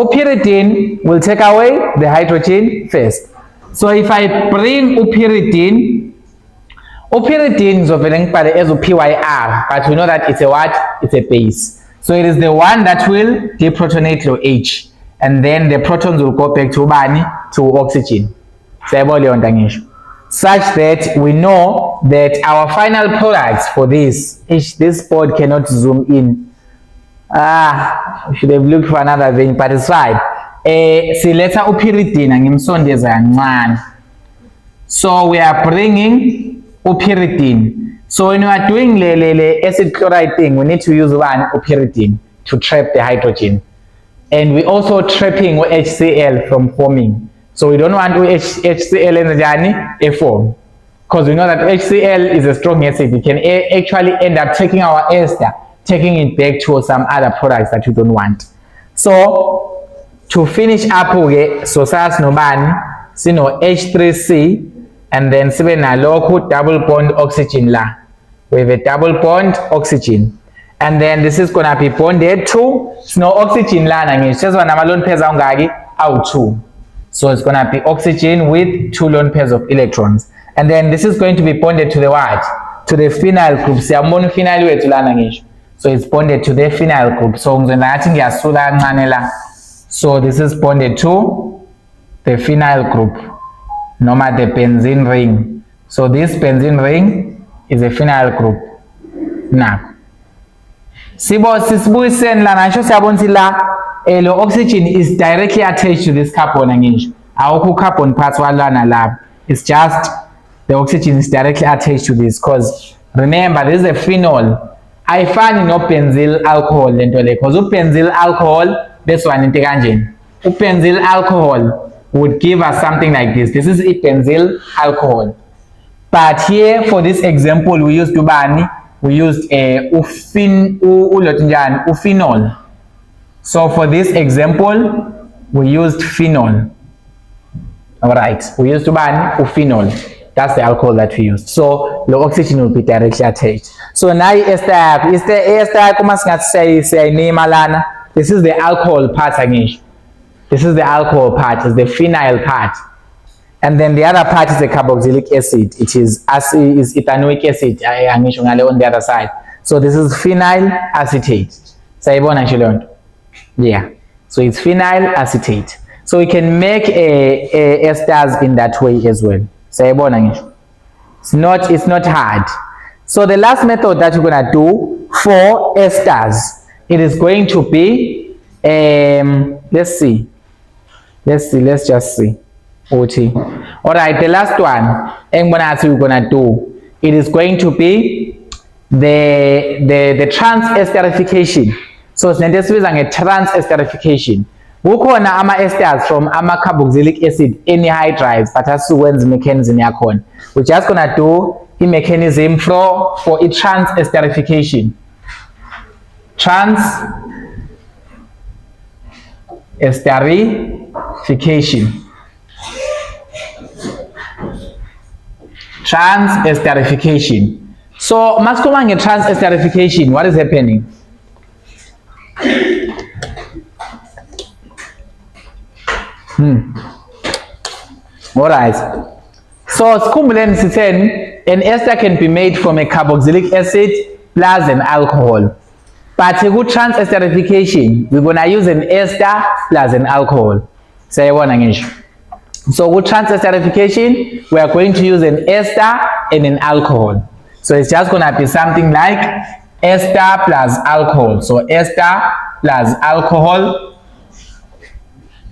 Speaker 1: upyridine will take away the hydrogen first. So if I bring upyridine is as a PYR, but we know that it's a what? It's a base. So it is the one that will deprotonate your H, and then the protons will go back to oxygen. Such that we know that our final products for this board cannot zoom in. We should have looked for another vein, but it's fine. Siletha upyridine ngimsondeza kancane. So we are bringing upyridine. So when we are doing the acid chloride thing, we need to use upyridine to trap the hydrogen. And we also trapping HCl from forming. So we don't want HCl in the form. because we know that HCl is a strong acid. We can actually end up taking our ester, taking it back to some other products that we don't want. So to finish up, so sas nobani sino H3C and then sibe nalokhu double bond oxygen la. We have a double bond oxygen. And then this is gonna be bonded to sino oxygen lana ngisho sezona lone pairs angaki awu2. So it's gonna be oxygen with 2 lone pairs of electrons. And then this is going to be bonded to the what? To the phenyl group. Siyabona phenyl wethu lana ngisho. So it's bonded to the phenyl group. So ngathi ngiyasula kancane la. So this is bonded to the phenyl group, noma the benzene ring. So this benzene ring is a phenyl group. Now, sibuyiseni lana ngisho siyabona la lo oxygen is directly attached to this carbon ngisho. Awukho carbon parts walana la. It's just the oxygen is directly attached to this because remember this is a phenol. Ayifani no benzyl alcohol lento le because benzyl alcohol this one into kanjeni. Benzyl alcohol would give us something like this. This is a benzyl alcohol. But here for this example we used ubani, we used a phenol. So for this example we used phenol. All right, we used ubani phenol. That's the alcohol that we used. So the oxygen will be directly attached. So now ester kuma singathi siyayinima lana. This is the alcohol part again. This is the alcohol part, is the phenyl part. And then the other part is the carboxylic acid. It is ethanoic acid on the other side. So this is phenyl acetate. Sayibona nje. Yeah. So it's phenyl acetate. So we can make esters in that way as well. It's not hard. So the last method that we're gonna do for esters, it is going to be let's just see. Okay. All right, the last one we're gonna do, it is going to be the trans esterification. So it's a trans esterification. Kukhona ama-esters from ama-carboxylic acid anhydrides but asiwenza mechanism yakhona. We're just gonna do a mechanism for a trans esterification. Trans esterification. Trans esterification. So maskulanga trans esterification, what is happening? All right. So an ester can be made from a carboxylic acid plus an alcohol. But a good trans esterification, we're gonna use an ester plus an alcohol. Say one English. So with trans esterification, we are going to use an ester and an alcohol. So it's just gonna be something like ester plus alcohol. So ester plus alcohol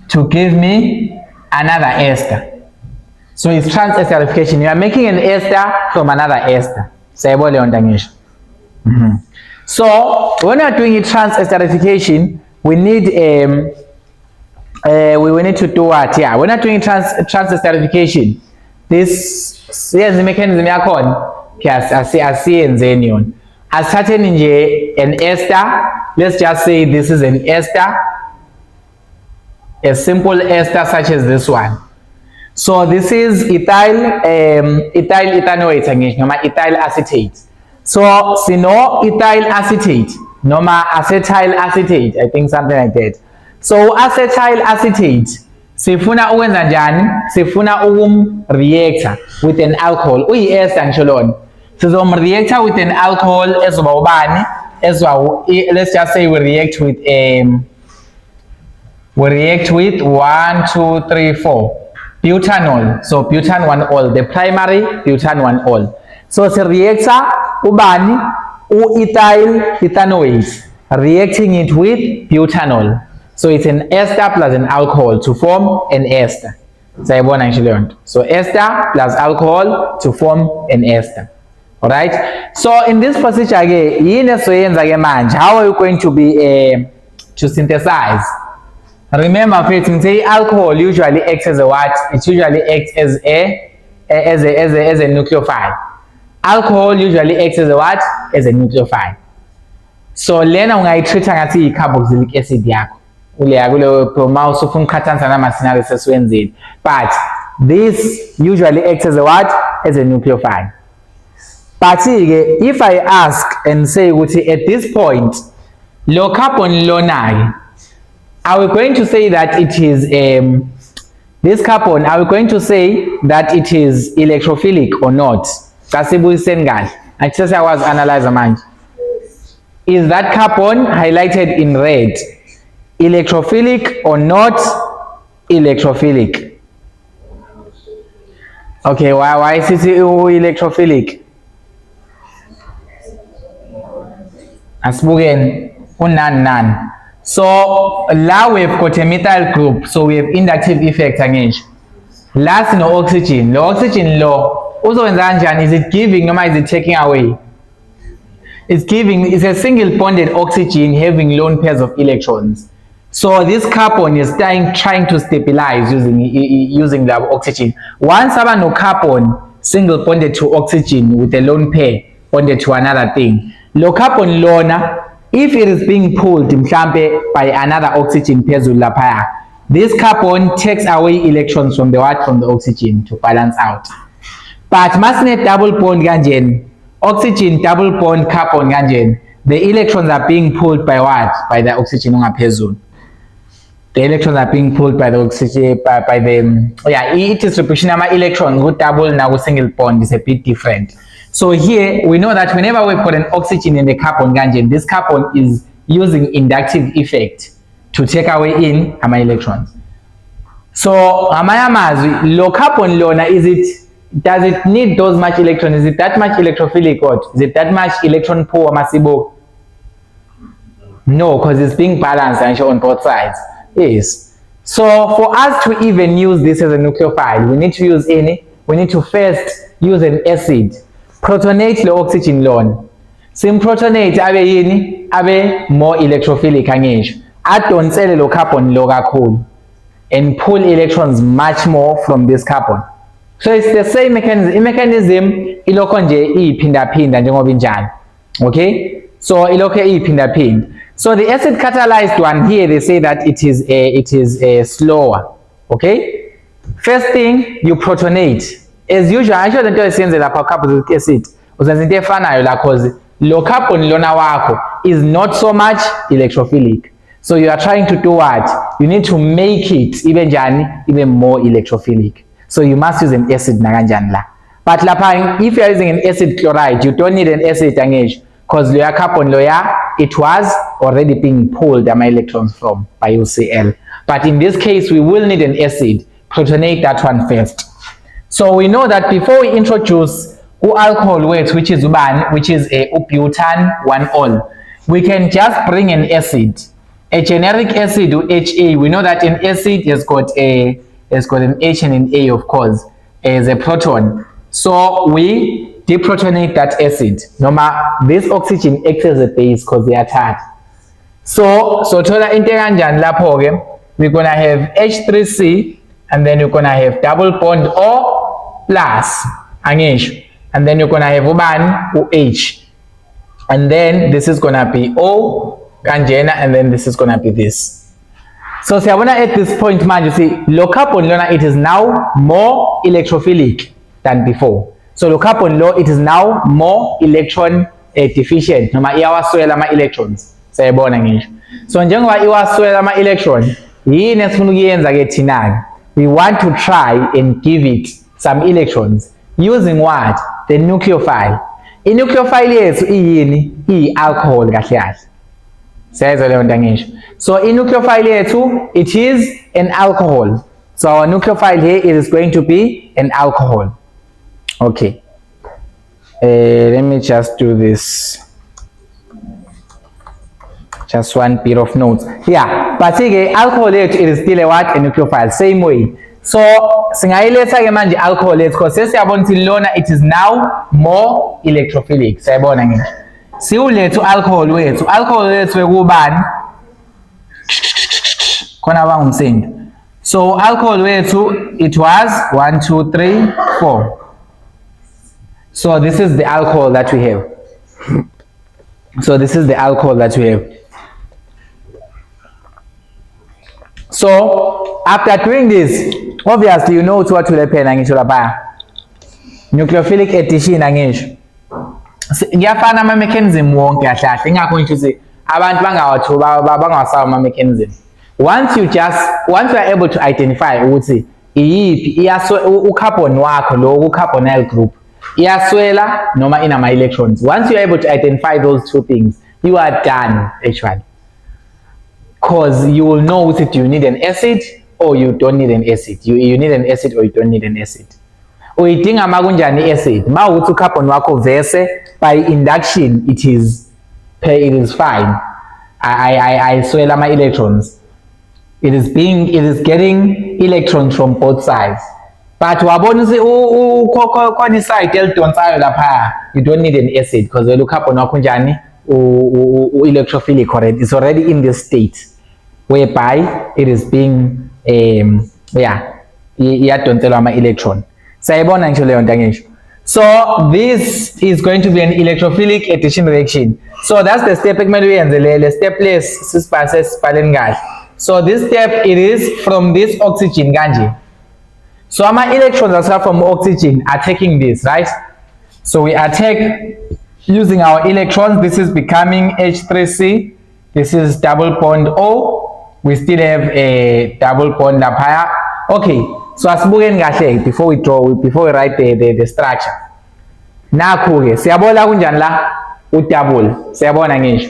Speaker 1: to give me another ester. So it's trans esterification. You are making an ester from another ester. So when we are doing a trans esterification, we need we need to do what? Yeah, we're not doing trans esterification. This is the mechanism yakon. Yes, I see in Zenion. As certain in an ester, let's just say this is an ester. A simple ester such as this one. So this is ethyl ethanoate again, ethyl acetate. So sino ethyl acetate, noma acetyl acetate, I think something like that. So acetyl acetate, sifuna ukwenza njani? Sifuna reactor with an alcohol. Uyi-ester ngicholona. Reactor with an alcohol ezoba ubani? Let's just say we react with 1, 2, 3, 4 butanol. So butan 1-ol, the primary butan 1-ol. So it's a reactor ubani ethyl ethanoate reacting it with butanol. So it's an ester plus an alcohol to form an ester. So ester plus alcohol to form an ester. Alright. So in this procedure again, how are you going to be to synthesize? Remember, say alcohol usually acts as a what? It usually acts as a as a nucleophile. Alcohol usually acts as a what? As a nucleophile. So lena ungayitreat ngathi i-carboxylic acid yakho. Uleya kule mouse ufuna ukukhathanisa nama-scenario sesiwenzile. But this usually acts as a what? As a nucleophile. But if I ask and say at this point, low carbon lona, are we going to say that it is this carbon? Are we going to say that it is electrophilic or not? I just was analyze manje. Is that carbon highlighted in red electrophilic or not electrophilic? Okay, why is it electrophilic? Asbugen none. So now we've got a methyl group, so we have inductive effect again. Last no oxygen. The oxygen low. Also in the is it giving or is it taking away? It's giving. It's a single bonded oxygen having lone pairs of electrons. So this carbon is trying to stabilize using the oxygen. Once I have no carbon single bonded to oxygen with a lone pair bonded to another thing. Low carbon lona, if it is being pulled by another oxygen phezulu lapha, this carbon takes away electrons from the oxygen to balance out. But masine double bond kanjeni, oxygen double bond carbon kanjeni, the electrons are being pulled by what? By the oxygen ongaphezulu. The electrons are being pulled by the oxygen by the distribution of electrons go double now single bond is a bit different. So here we know that whenever we put an oxygen in the carbon gangen, this carbon is using inductive effect to take away in ama electrons. So low carbon lona, does it need those much electrons? Is it that much electrophilic or is it that much electron poor masibo? No, because it's being balanced on both sides. Yes. So for us to even use this as a nucleophile, we need to first use an acid. Protonate the oxygen lone. Sim protonate abe more electrophilic angisho. Adonsele lo carbon lo kakhulu and pull electrons much more from this carbon. So it's the same mechanism. Mechanism ilokho nje iphinda phinda njengoba injalo. Okay? So ilokho iphinda phinda. So the acid catalyzed one here, they say that it is slower. Okay? First thing, you protonate. As usual, I show the sense that carboxylic acid uzenza efanayo la cause low carbon lona wakho is not so much electrophilic. So you are trying to do what? You need to make it even more electrophilic. So you must use an acid nakanjani la. But lapha, if you are using an acid chloride, you don't need an acid angage because lower carbon it was already being pulled my electrons from by UCl. But in this case, we will need an acid. Protonate that one first. So we know that before we introduce alcohol weight, which is a butane 1-ol, we can just bring an acid, a generic acid with Ha. We know that an acid has got an H and an A, of course, as a proton. So we deprotonate that acid. This oxygen acts as a base because they are tied. So tola into kanjani lapho ke, we're gonna have H3C and then you're gonna have double bond O plus angisho, and then you're gonna have ubani H, and then this is gonna be O kanjena, and then this is gonna be this. So siyabona at this point manje, you see low carbon lona it is now more electrophilic than before. So low carbon low it is now more electron deficient, noma iyawaswela ama electrons. Sayabona ngisho. So njengoba iwaswela ama electron, yini esifuna ukuyenza ke thina? We want to try and give it some electrons using what? The nucleophile. In nucleophile yethu iyini? Alcohol kahle kahle. Siyayizwa leyo nto ngisho. So in nucleophile yethu it is an alcohol. So our nucleophile here is going to be an alcohol. Okay. Let me just do this. Just one bit of notes. Yeah, but again, alcohol it is still a what? A nucleophile. Same way. So singayiletha ke manje alcohol because sesiyabona ukuthi lona it is now more electrophilic. Sayabona ngisho. Siwulethu alcohol wethu. Alcohol wethu ekubani? Khona bangumsindo. So alcohol wethu, it was 1, 2, 3, 4. So this is the alcohol that we have. So this is the alcohol that we have. So after doing this, obviously you know what will happen angisho lapha. Nucleophilic addition angisho. Ngiyafana ama mechanism wonke kahle kahle ingakho ngisho ukuthi abantu bangawasawa ama mechanism. Once you are able to identify ukuthi iyiphi u-carbon wakho lo ku-carbonyl group iyaswela noma inama electrons. Once you are able to identify those two things, you are done actually. Because you will know if you need an acid or you don't need an acid. You need an acid or you don't need an acid. Uyidinga makunjani acid? Mawuthi u-carbon wakho vese by induction it is fine. I swela my electrons. It is getting electrons from both sides. But wabona khona iside elidonsayo lapha, you don't need an acid because the carbon wakho njani electrophilic already. It's already in this state whereby it is being iyadonselwa ama electron. Sayibona ngisho leyo nto ngisho. So this is going to be an electrophilic addition reaction. So that's the step ekumele uyenze le step less sisibhaleni kahle. So this step, it is from this oxygen kanje. So our electrons that are from oxygen are taking this, right? So we attack using our electrons. This is becoming H3C. This is double bond O. We still have a double bond up higher. Okay, so asibukeni kahle before we write the structure. Nakho-ke siyabona kunjani la u-double. Siyabona ngisho.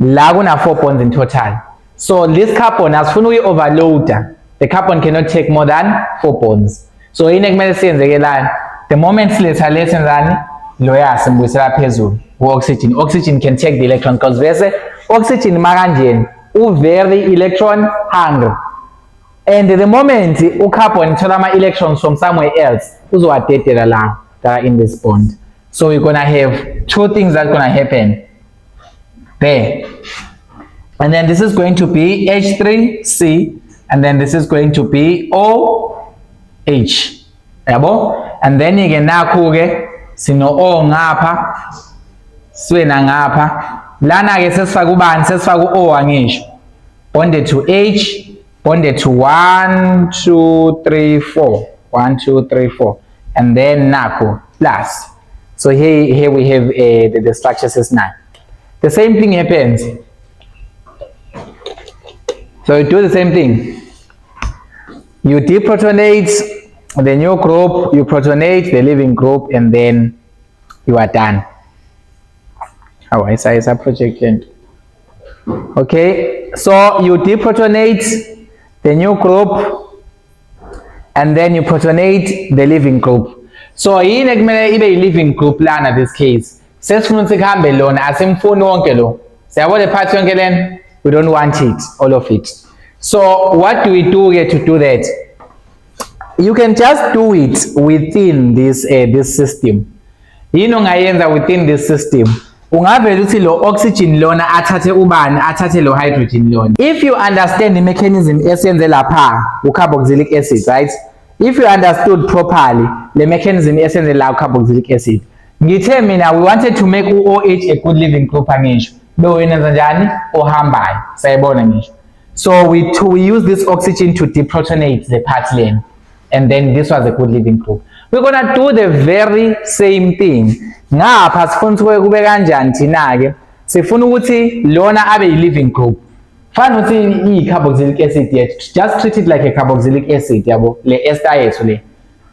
Speaker 1: La kuna 4 bonds in total. So this carbon asifuna uyi-overloader. The carbon cannot take more than 4 bonds. So yini ekumele siyenzeke lana? The moment siletha lethenzani loya simbuyisela phezulu u-oxygen. Oxygen can take the electron because bese oxygen makanjeni very electron hungry. And the moment u-carbon thola ama-electrons from somewhere else uzowadedela la that are in this bond. So we're gonna have two things that's gonna happen there. And then this is going to be H3C, and then this is going to be OH. Yabo? And then again nakho-ke sino O ngapha, swena ngapha. Lana ke sesifaka ubani? Sesifaka u-O angisho. Bonded to H, bonded to 1, 2, 3, 4. 1, 2, 3, 4. And then nakho plus. So here we have the structure says 9. The same thing happens. So you do the same thing. You deprotonate the new group, you protonate the leaving group, and then you are done. Oh, it's a project. Okay, so you deprotonate the new group, and then you protonate the leaving group. So yini ekumele ibe yi-leaving group lana this case. Sesifuna ukuthi kuhambe lona, asimfuni wonke lo. Siyabona le part yonke lena? We don't want it, all of it. So what do we do here to do that? You can just do it within this system. Yini ongayenza within this system? Ungavela uthi lo oxygen lona athathe ubani, athathe lo hydrogen lona. If you understand the mechanism esenze lapha u-carboxylic acid, right? If you understood properly the mechanism esenze la u-carboxylic acid, ngithe mina we wanted to make u-OH a good living group angisho. Bewenza njani? Ohambayo. Sayibona ngisho. So we use this oxygen to deprotonate the part lane, and then this was a good living group. We're gonna do the very same thing. Ngapha sifuna ukuthi kube kanjani thina ke? Sifuna ukuthi lona abe yi-living group. Fana ukuthi i-carboxylic acid yethu, just treat it like a carboxylic acid yabo, le ester yethu le.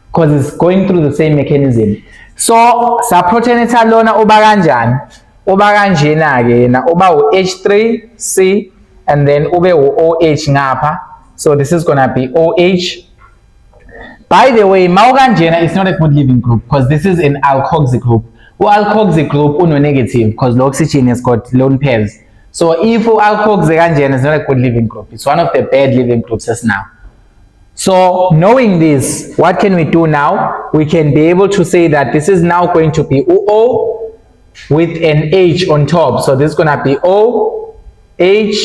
Speaker 1: Because it's going through the same mechanism. So saprotonate lona uba kanjani? Uba kanjena ke na uba u-H3C, and then ube u-OH ngapha. So this is gonna be OH. By the way, mawukanjena is not a good living group because this is an alkoxy group. U-alkoxy group uno-negative because the oxygen has got lone pairs. So if u-alkoxy kanjena is not a good living group, it's one of the bad living groups as now. So knowing this, what can we do now? We can be able to say that this is now going to be O with an H on top. So this is gonna be O, H,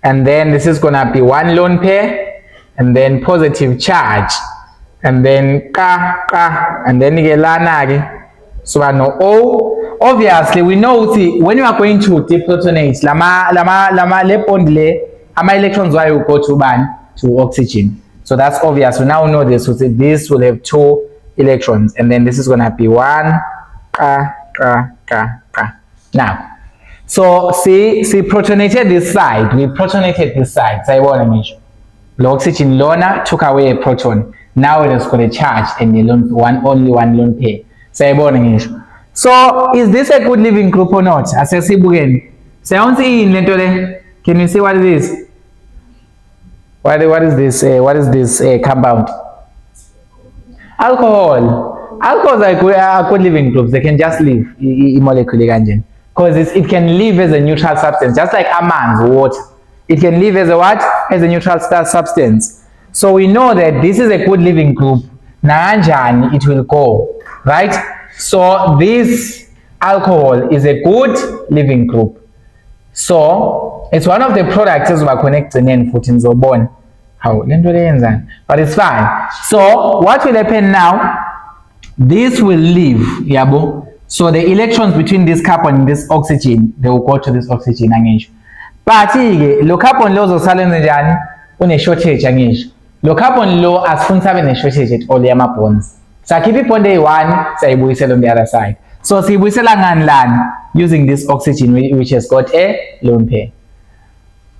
Speaker 1: and then this is gonna be one lone pair, and then positive charge, and then ka, and then lana ke so no O. Obviously we know when you are going to deprotonate le bond le ama electrons will go to to oxygen. So that's obvious. We now know this. So this will have 2 electrons, and then this is gonna be 1 ka. Now, so see protonated this side. We protonated this side. So the oxygen lona took away a proton. Now it has got a charge and only one lone pair. So is this a good living group or not? Can you see what it is? What is this? What is this compound? Alcohol. Alcohols are good living groups. They can just live molecularly because it can live as a neutral substance, just like amanzi, water. It can live as a what? As a neutral substance. So we know that this is a good living group. Nanjani it will go, right? So this alcohol is a good living group. So it's one of the products as we're connecting in bone. But it's fine. So what will happen now? This will leave, yabo. So the electrons between this carbon and this oxygen, they will go to this oxygen angisho. But lo carbon lo zosala njani une shortage angisho. Lo carbon lo asifuni sabe ne shortage at all yama bonds. Sakhipha ibond eyi-1 sayibuyisela on the other side. So siyibuyisela ngani lana using this oxygen which has got a lone pair.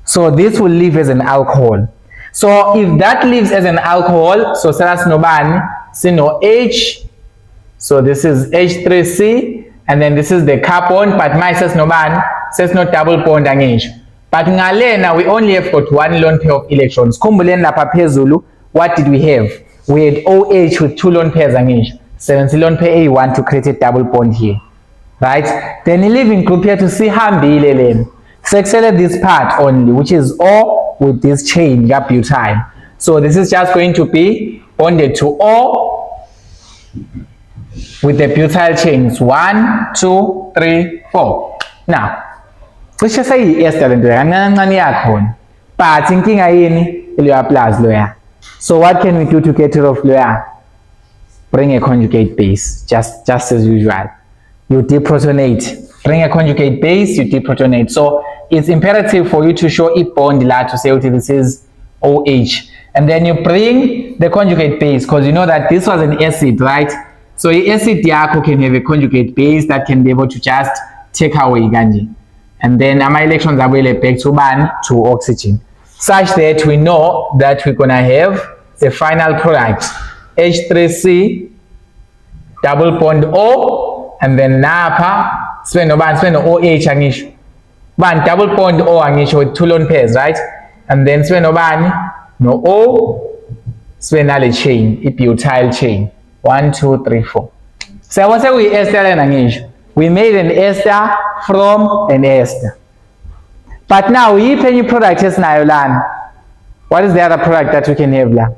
Speaker 1: So this will leave as an alcohol. So if that leaves as an alcohol, so salas nobani sino H. So this is H3C, and then this is the carbon, but my says no ban, says no double bond angisho. But ngalena we only have got 1 lone pair of electrons. Kumbuleni lapha phezulu, what did we have? We had OH with 2 lone pairs angisho. 7 lone pair A1 to create a double bond here. Right? Then the living group here to see hambile lena. Select this part only, which is O with this chain butyl. So this is just going to be bonded to O with the butyl chains 1, 2, 3, 4. Now, let's just say yes, but inkinga yini iloya plus loya. So what can we do to get rid of loya? Bring a conjugate base, just as usual. You deprotonate. Bring a conjugate base, you deprotonate. So it's imperative for you to show a bond la to say okay, this is OH, and then you bring the conjugate base because you know that this was an acid, right? So acid yakho can have a conjugate base that can be able to just take away ganji. And then my electrons are will back to oxygen. Such that we know that we're gonna have the final product H3C double bond O, and then napa speno OH angisho. Ban double bond O angisho with 2 lone pairs, right? And then speno no O spenale chain, butyl chain. 1, 2, 3, 4. So what say we ester and angisho? We made an ester from an ester. But now we any product is nayolan. What is the other product that we can have la?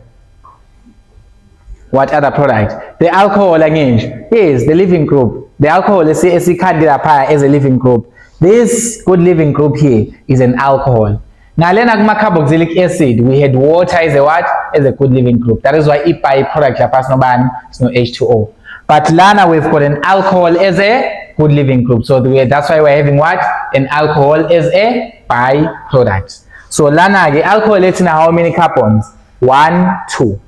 Speaker 1: What other product? The alcohol angisho. Yes, the living group. The alcohol is as a living group. This good living group here is an alcohol. Now, carboxylic acid, we had water as a what? As a good living group. That is why if byproduct is no H2O. But lana we've got an alcohol as a good living group. So that's why we're having what? An alcohol as a byproduct. So lana the alcohol let's know how many carbons? 1, 2.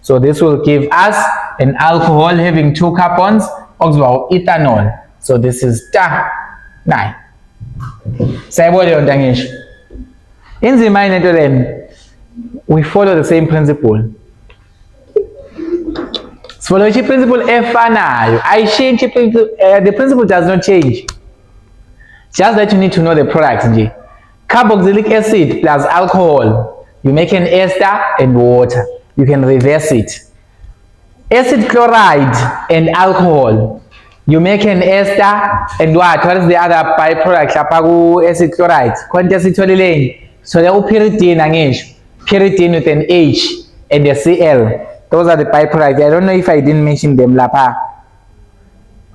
Speaker 1: So this will give us an alcohol having 2 carbons, oxo ethanol. So this is 9. In the mind, we follow the same principle. Follow the principle efanayo. The principle does not change. Just that you need to know the product. Carboxylic acid plus alcohol. You make an ester and water. You can reverse it. Acid chloride and alcohol. You make an ester and what? What is the other byproduct? Acid chloride. So the pyridine angisho. Pyridine with an H and a Cl. Those are the byproducts. I don't know if I didn't mention them lapa.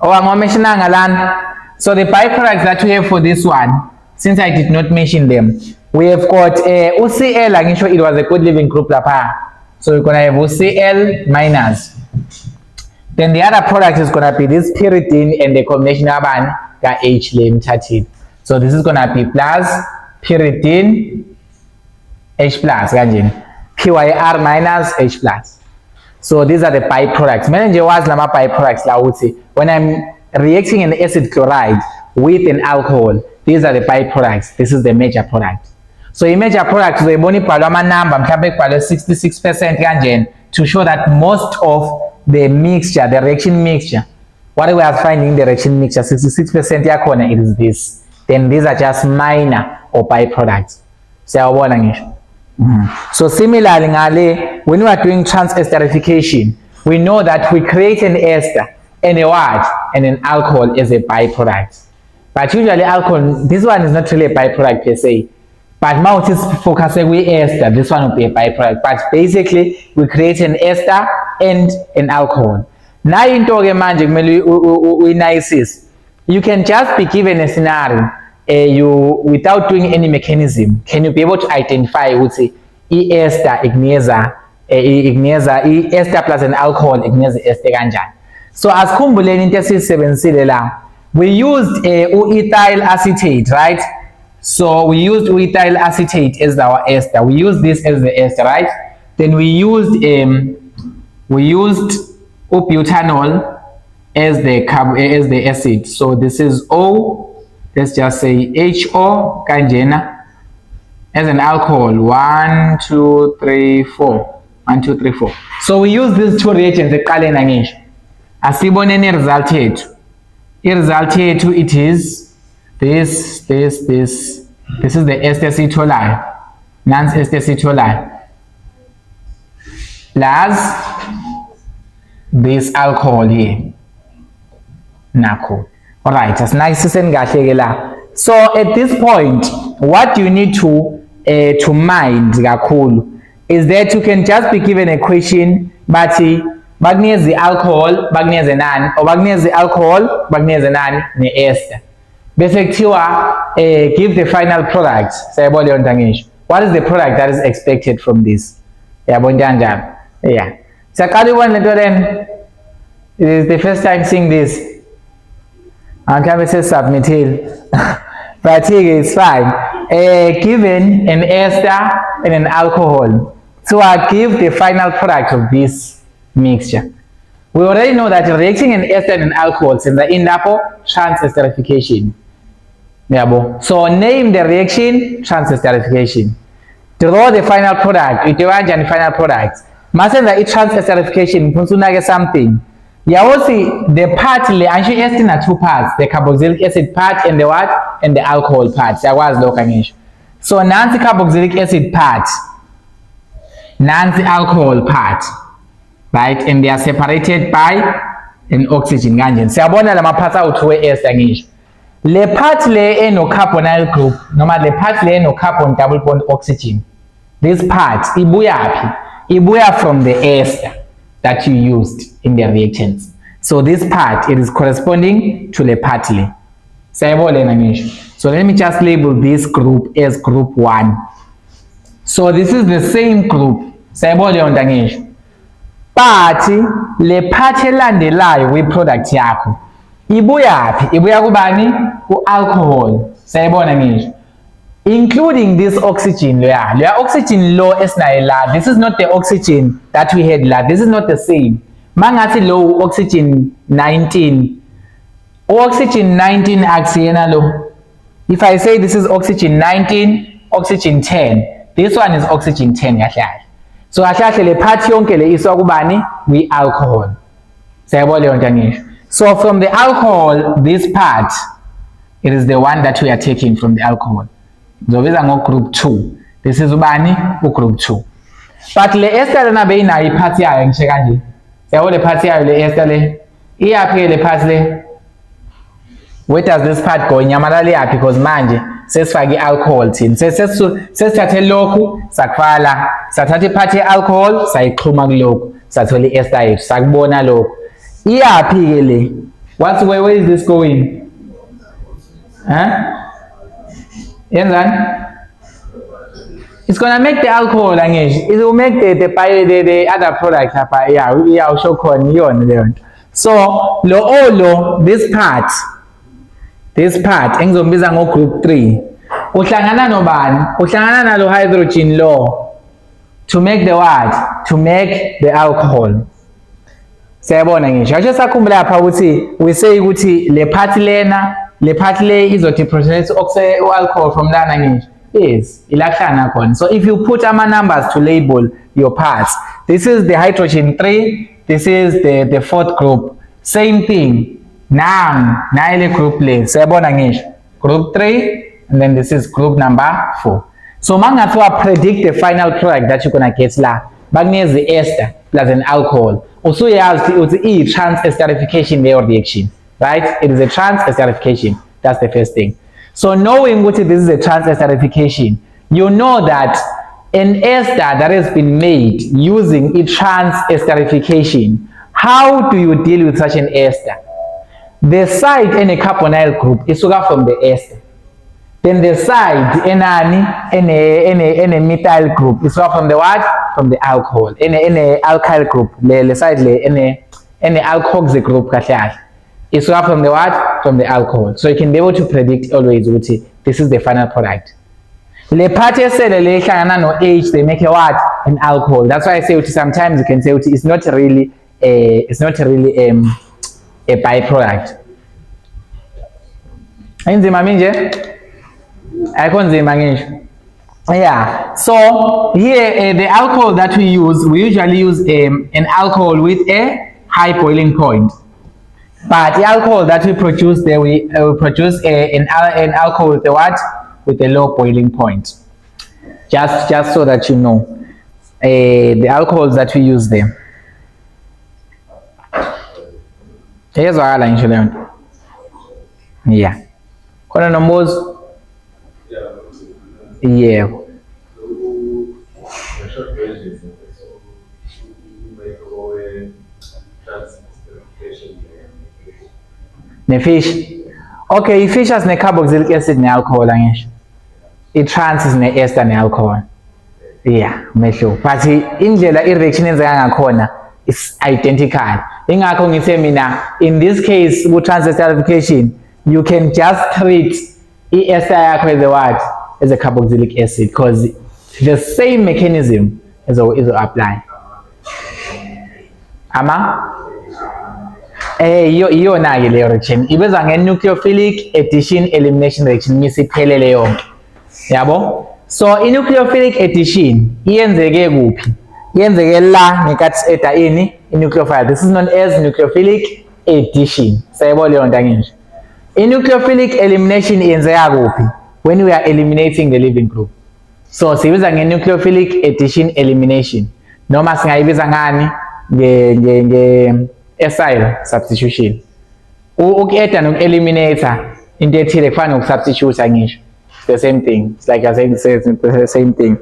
Speaker 1: Oh, I'm mentioning alan. So the byproducts that we have for this one, since I did not mention them, we have got UCl angisho it was a good living group lapha. So we're going to have UCl minus. Then the other product is going to be this pyridine and the combination of H lemtatine. So this is going to be plus pyridine H plus PYR minus H plus. So these are the byproducts. When I'm reacting an acid chloride with an alcohol, these are the byproducts. This is the major product. So in major products, we only number 66% to show that most of the mixture, the reaction mixture, what we are finding in the reaction mixture, 66% it is this. Then these are just minor or byproducts. So similarly, when we are doing trans-esterification, we know that we create an ester and a what? And an alcohol as a byproduct. But usually alcohol, this one is not really a byproduct per se. But now it is focusing with ester, this one will be a byproduct. But basically, we create an ester and an alcohol. Now in magic, you can just be given a scenario without doing any mechanism. Can you be able to identify, would say, ester igneza, ester plus an alcohol igneza ester ganjani. So as kumbuleni into sisebenzisile la, we used ethyl acetate, right? So we used ethyl acetate as our ester. We used this as the ester, right? Then we used butanol as the acid. So this is O. Let's just say HO kanjena as an alcohol. 1, 2, 3, 4. 1, 2, 3, 4. So we use these two reagents. Asibone ne result yethu. I-result yethu it is this. This is the ester sitholayo. Nansi ester sitholayo. Plus this alcohol here. Nakho. Alright, that's nice. So at this point, what you need to mind is that you can just be given a question, but magnesium the alcohol, magnesium nani, or magnesium the alcohol, magnesium nani, ne ester. Basically, give the final product. What is the product that is expected from this? Yeah. So it is the first time seeing this. And can we say submitted? But here it's fine. Given an ester and an alcohol, so I give the final product of this mixture. We already know that reacting an ester and an alcohol in the end-up trans-esterification. So name the reaction trans-esterification. Draw the final product. It and the final product. Master that it trans-esterification. Something. You also see the part actually ester are two parts, the carboxylic acid part and the what? And the alcohol part. So nancy carboxylic acid part, nancy alcohol part, right? And they are separated by an oxygen. Siyabona lama parts out where ester ngisho. Le part le no carbonyl group, noma le part le no carbon double bond oxygen. This part ibuya from the ester that you used in the reactions. So this part, it is corresponding to the partly. So let me just label this group as group 1. So this is the same group. But le part elandelayo we product yakho ibuya kubani ku alcohol. Including this oxygen layer. The oxygen low is la. This is not the oxygen that we had la. This is not the same. Mangati low oxygen 19. Oxygen 19 axiana low. If I say this is oxygen 19, oxygen 10. This one is oxygen 10. So le part yonke le iswa kubani we alcohol. So from the alcohol, this part, it is the one that we are taking from the alcohol. So this is group 2. This is ubani group 2. But le ester na be na ipart yayo ngisho kanje. Siyabo le part yayo le ester le. Iyaphi le part le? Where does this part go? Nyamalale yaphi because manje sesifake alcohol thini. Sesithathe lokhu sakufala. Sathathe part ye alcohol sayixhuma kulokhu. Sathola iester yethu sakubona lokhu. Iyaphi ke le? Where is this going? Huh? Yenzani? It's gonna make the alcohol language. It will make the other product. Yeah, show corn. So this part engizombiza group 3 uhlangana nobani? Uhlangana nalo hydrogen law to make the what? To make the alcohol. Siyabona ngisho asho sakhumbula lapha ukuthi we say ukuthi le part le izothi process alcohol from lana ngisho. Yes, ilahlana khona. So if you put ama numbers to label your parts, this is the hydrogen 3, this is the fourth group. Same thing. Naile group le. Siyabona ngisho. Group 3 and then this is group number 4. So mangathiwa predict the final product that you're gonna get la. Bakunikeza i-ester plus an alcohol. Usuyazi ukuthi i-trans esterification leyo reaction, right? It is a trans esterification. That's the first thing. So knowing what this is a trans esterification, you know that an ester that has been made using a trans esterification, how do you deal with such an ester? The side in a carbonyl group is from the ester. Then the side in a methyl group is from the what? From the alcohol. In a alkyl group, the side in a alkoxy group is from the what? From the alcohol. So you can be able to predict always what this is the final product. Le party cell no H, they make a what? An alcohol. That's why I say sometimes you can say it's not really a byproduct. Yeah, so here the alcohol that we use, we usually use an alcohol with a high boiling point. But the alcohol that we produce there, we produce an alcohol with the what? With a low boiling point. Just so that you know the alcohols that we use there. Here's our line. Yeah. Kuna numbers? Yeah. The fish. Okay, fish has ne carboxylic acid ne alcohol angisho. It trans is ne ester ne alcohol. Yeah, mehlo. But indlela i-reaction enzeka ngakhona is identical. Ingakho ngithe mina in this case with trans esterification you can just treat ester yakho as a what? As a carboxylic acid because the same mechanism is apply. Ama? Iyona ke leyo reaction ibizwa nge-nucleophilic addition elimination reaction misiphelele yonke. Yabo? So i-nucleophilic addition iyenzeke kuphi? Iyenzeke la ngekathi eda ini i-nucleophile. This is known as nucleophilic addition. Sayebo leyo nto angisho. I-nucleophilic elimination iyenzeka kuphi? When we are eliminating the living group. So siyibiza nge-nucleophilic addition elimination. Noma singayibiza ngani? Acyl substitution. Uku-add noku-eliminator into ethile kufana noku-substitute ngisho. It's the same thing. It's like I said, it's the same thing.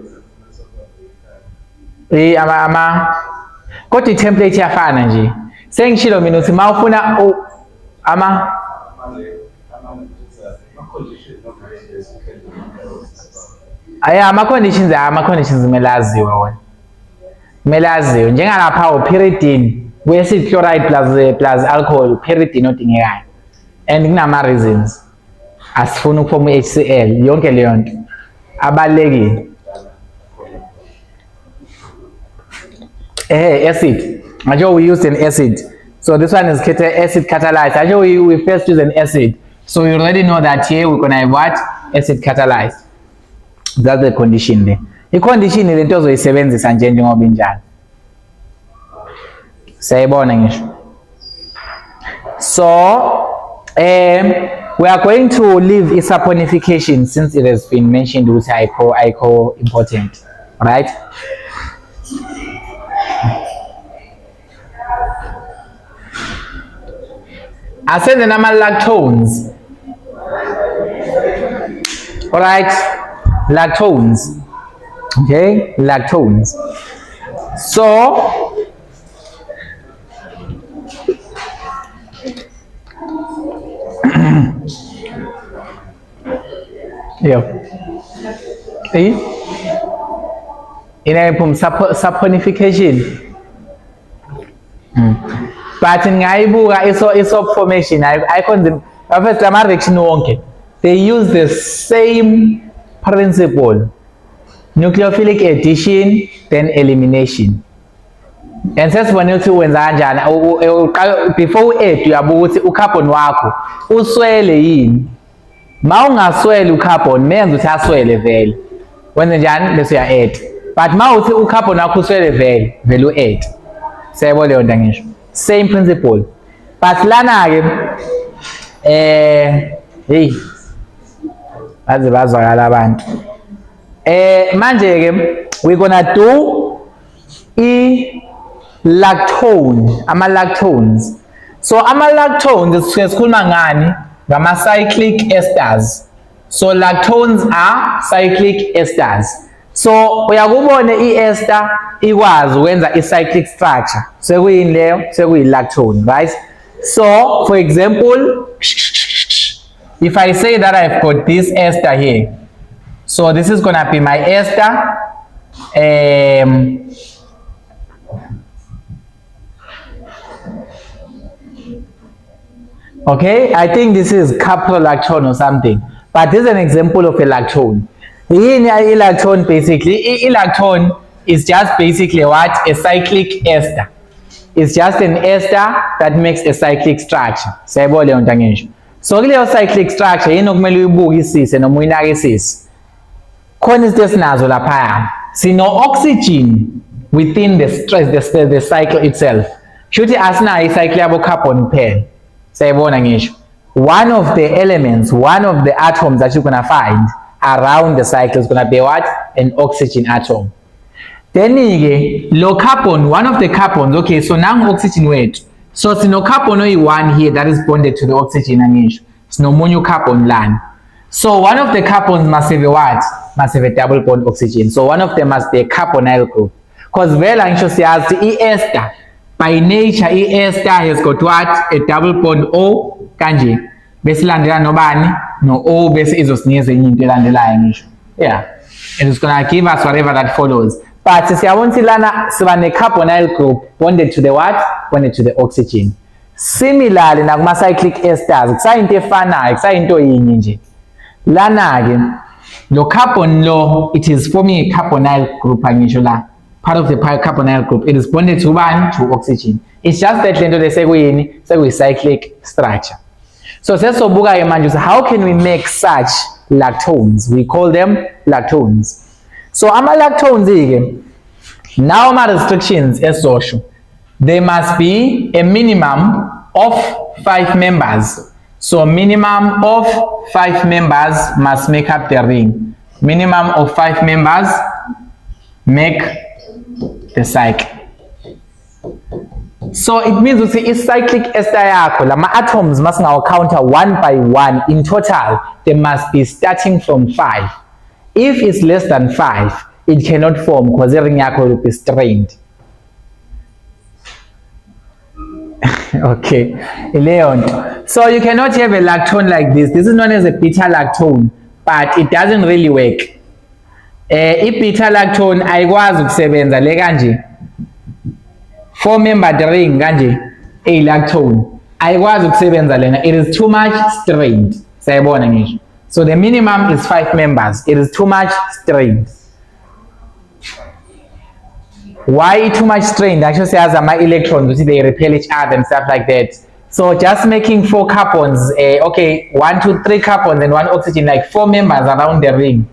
Speaker 1: Kodwa i-template iyafana nje. Sengishilo mina uthi mawufuna ama-conditions kumele aziwe wona. Kumele aziwe njengalapha u-pyridine ku-acid chloride plus alcohol pyridine odingekayo. And kunama reasons. Asifuni ukufoma i-HCl yonke leyo nto abalekile. Acid. Actually we used an acid. So this one is acid catalyzed. Actually we first use an acid. So you already know that here we're gonna have what? Acid catalyzed. That's the condition there. The condition is into ozoyisebenzisa nje njengoba injalo. Sayibona ngisho. So we are going to leave isaponification since it has been mentioned with ICO important, right? I said the number lactones. All right, lactones. Okay, lactones. So yeah. See? inayiphuma saponification. But ngayibuka isoap formation ayikho first ama reaction wonke they use the same principle, nucleophilic addition then elimination. And sesibone ukuthi wenza kanjani before u-add uyabuka ukuthi ucarbon wakho uswele yini. Ma ungaswele ucarbon menza ukuthi aswele vele, wenze njani bese uya-add. But ma uthi ucarbon wakho uswele vele u-add. Siyayibona leyo nto ngisho, same principle. But lana ke hey baze bazwakala abantu. Manje ke we gonna do lactone, ama-lactones. So ama-lactones sikhuluma ngani? Ngama-cyclic esters. So lactones are cyclic esters. So uyakubona i-ester ikwazi ukwenza i-cyclic structure. Sekuyini leyo? Sekuyi-lactone, right? So for example, if I say that I've got this ester here, so this is gonna be my ester. Okay, I think this is caprolactone or something, but this is an example of a lactone. In a lactone, basically, lactone is just basically what? A cyclic ester. It's just an ester that makes a cyclic structure. So kuleyo cyclic structure yini okumele uyibukisise noma uyinakisise. Khona izinto esinazo lapha. Sino oxygen within the cycle itself. Shuthi asinayo icycle yabo carbon kuphela. Sayibona ngisho. One of the elements, one of the atoms that you're gonna find around the cycle is gonna be what? An oxygen atom. Then low carbon, one of the carbons, okay, so now oxygen weight. So it's no carbon only one here that is bonded to the oxygen and it's no mono carbon line. So one of the carbons must have a what? Must have a double bond oxygen. So one of them must be a carbonyl group. Because very anxious as the ester. By nature, ester has got what? A double bond O kanji. Base landela no bani, no O base isosneeze into landela ngisho. Yeah. And it's gonna give us whatever that follows. But siyabona lana siba ne carbonyl group bonded to the what? Bonded to the oxygen. Similarly nakuma cyclic esters, kusayinto efanayo, kusayinto yinye nje. Lana ke lo carbon lo, it is forming a carbonyl group angisho la. Part of the carbonyl group, it is bonded to one, to oxygen. It's just that lento lesekuyini, sekuyi-cyclic structure. So sesobuka ke manje, how can we make such lactones? We call them lactones. So ama-lactones ke, now ama restrictions esosho, there must be a minimum of 5 members. So minimum of 5 members must make up the ring. Minimum of 5 members make the cycle. So it means you see is cyclic ester yakho lama atoms must now counter one by one. In total they must be starting from 5. If it's less than 5 it cannot form because the ring yakho will be strained. Okay, Leon. So you cannot have a lactone like this. This is known as a beta lactone, but it doesn't really work. I-beta lactone ayikwazi ukusebenza le kanje 4 membered ring kanje lactone ayikwazi ukusebenza lena, it is too much strained. Sayibona ngisho. So the minimum is 5 members. It is too much strained. Why too much strained? Actually says my electrons they repel each other and stuff like that. So just making 4 carbons, okay, 1, 2, 3 carbons and 1 oxygen, like 4 members around the ring.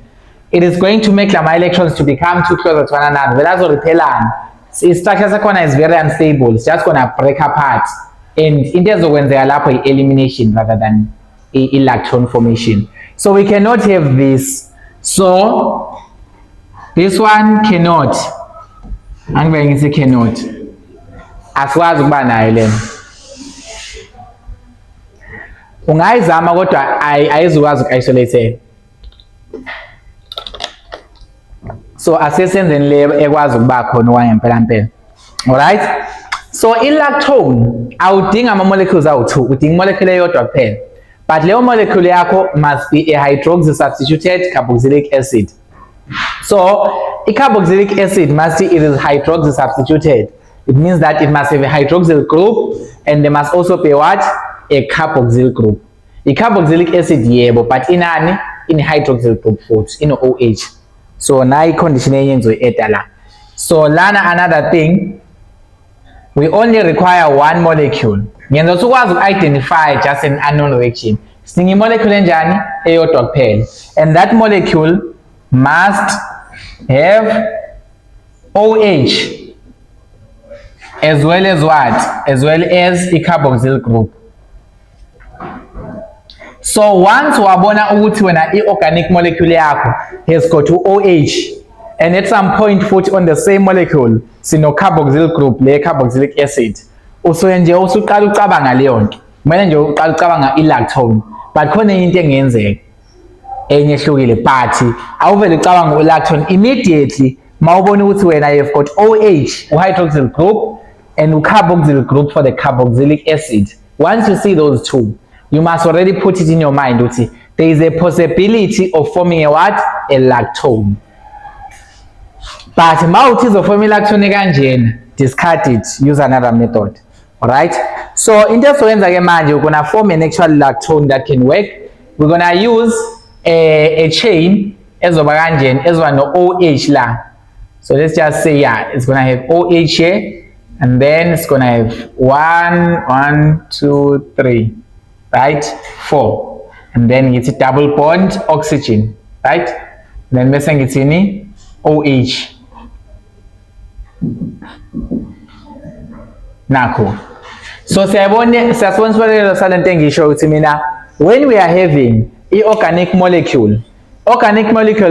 Speaker 1: It is going to make my electrons to become too closer to one another. But that's what repel on. Its structure is very unstable. It's just gonna break apart. And in terms of when they allow elimination rather than electron formation. So we cannot have this. So this one cannot. I'm going to say cannot. As well as Ubana ungayizama kodwa ayizukwazi uku-isolate. So asesenzeni le ekwazi ukuba khona wangempela mpela. Alright? So i-lactone awudingi ama-molecules awu-2, udinga i-molecule eyodwa kuphela. But leyo molecule yakho must be a hydroxy substituted carboxylic acid. So carboxylic acid must, it is hydroxy substituted. It means that it must have a hydroxyl group and there must also be what? A carboxyl group. A carboxylic acid, yebo, but in hydroxyl group futhi, in OH. So now condition la. So lana another thing, we only require one molecule. Ngenza ukwazi identify just an unknown reaction. Singi molecule enjani eyodwa kuphela. And that molecule must have OH as well as what? As well as a carboxyl group. So once wabona ukuthi wena i-organic molecule yakho has got OH and at some point futhi on the same molecule sino carboxyl group, le carboxylic acid, usuke nje usuqala ucabanga leyo nto. Kumele nje uqala ucabanga i-lactone, but khona into engenzeka enye ehlukile, but awuvele ucabanga u-lactone immediately mawubona ukuthi wena you've got OH, u-hydroxyl group and u-carboxyl group for the carboxylic acid. Once you see those two, you must already put it in your mind ukuthi there is a possibility of forming a what? A lactone. But mawuthi izofoma i-lactone kanjena, discard it, use another method. Alright, so into esoyenza ke manje we're gonna form an actual lactone that can work. We're gonna use a chain ezoba kanjena ezoba no OH la. So let's just say, yeah, it's gonna have OH here and then it's gonna have 1, 2, 3, right? 4, and then it's a double bond oxygen, right? Then we're saying it's in OH. Nakho. So siyasibona salento engisho ukuthi mina, when we are having i-organic molecule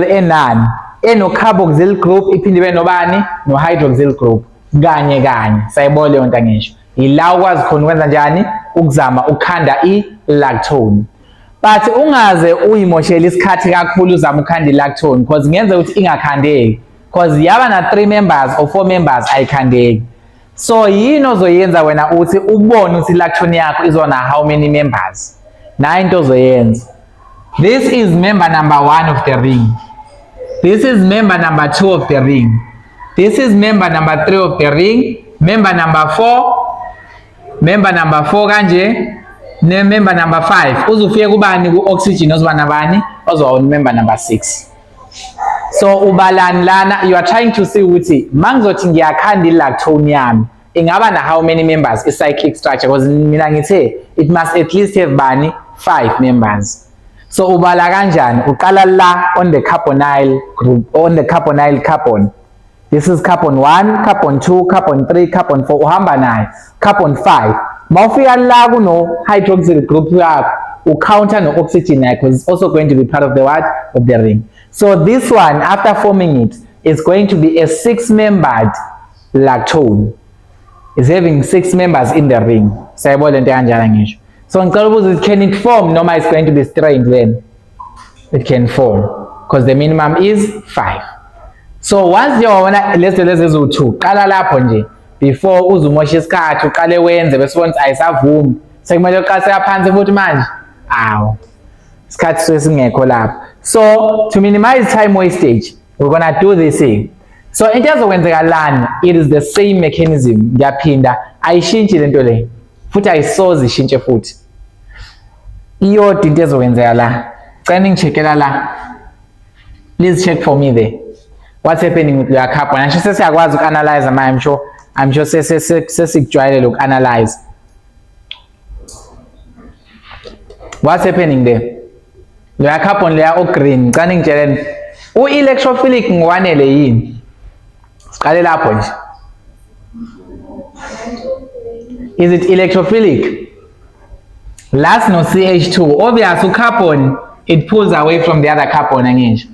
Speaker 1: enani eno carboxyl group iphinde ibe nobani no hydroxyl group kanye sayibona leyo nto ngisho, ila ukwazi khona ukwenza njani ukuzama ukhanda i-lactone. But ungaze uyimoshela isikhathi kakhulu uzama ukhanda i-lactone because ngenza ukuthi ingakhandeki because yaba na 3 members or 4 members ayikhandeki. So yini ozoyenza wena uthi ubone ukuthi i-lactone yakho izona how many members? Na into ozoyenza, this is member number 1 of the ring, this is member number 2 of the ring, this is member number 3 of the ring, member number 4 kanje, ne member number 5. Uzufike kubani ku-oxygen ozoba nabani? Ozoba member number 6. So ubalani lana, you are trying to see ukuthi mangizothi ngiyakhanda i-lactone yami ingaba na how many members i-cyclic structure, because mina ngithe it must at least have bani 5 members. So ubala kanjani? Uqala la on the carbonyl group, on the carbonyl carbon. This is carbon 1, carbon 2, carbon 3, carbon 4, uhamba nayo carbon 5. Mawufika la kuno hydroxyl group yakho ucounter no oxygen yakho, because it's also going to be part of the what? Of the ring. So this one, after forming it, is going to be a 6-membered lactone. It's having 6 members in the ring. Sayibona into kanjalo ngisho. So ngicela ukuthi can it form noma it's going to be strained then? It can form because the minimum is 5. So once you wabona lezi eziwu-2, qala lapho nje before uzumosha isikhathi uqale wenze bese ubona ukuthi ayisavumi. Sekumele uqase phansi futhi manje. Awu. Isikhathi sesingekho lapho. So to minimize time wastage, we're going to do this thing. So into ezokwenzeka lana, it is the same mechanism. Ngiyaphinda ayishintshi lento le. Futhi ayisoze ishintshe futhi. Iyodwa into ezokwenzeka la. Cela ngicheckela la. Please check for me there. What's happening with your carbon? I'm sure sesiyakwazi uku-analyze manje. I'm sure sesikujwayele uku-analyze. What's happening there? Loya carbon layer o green, cela ngitsheleni u-electrophilic ngwanele yini? Siqale lapho nje. Is it electrophilic? Last no CH2. Obvious carbon, it pulls away from the other carbon ngisho.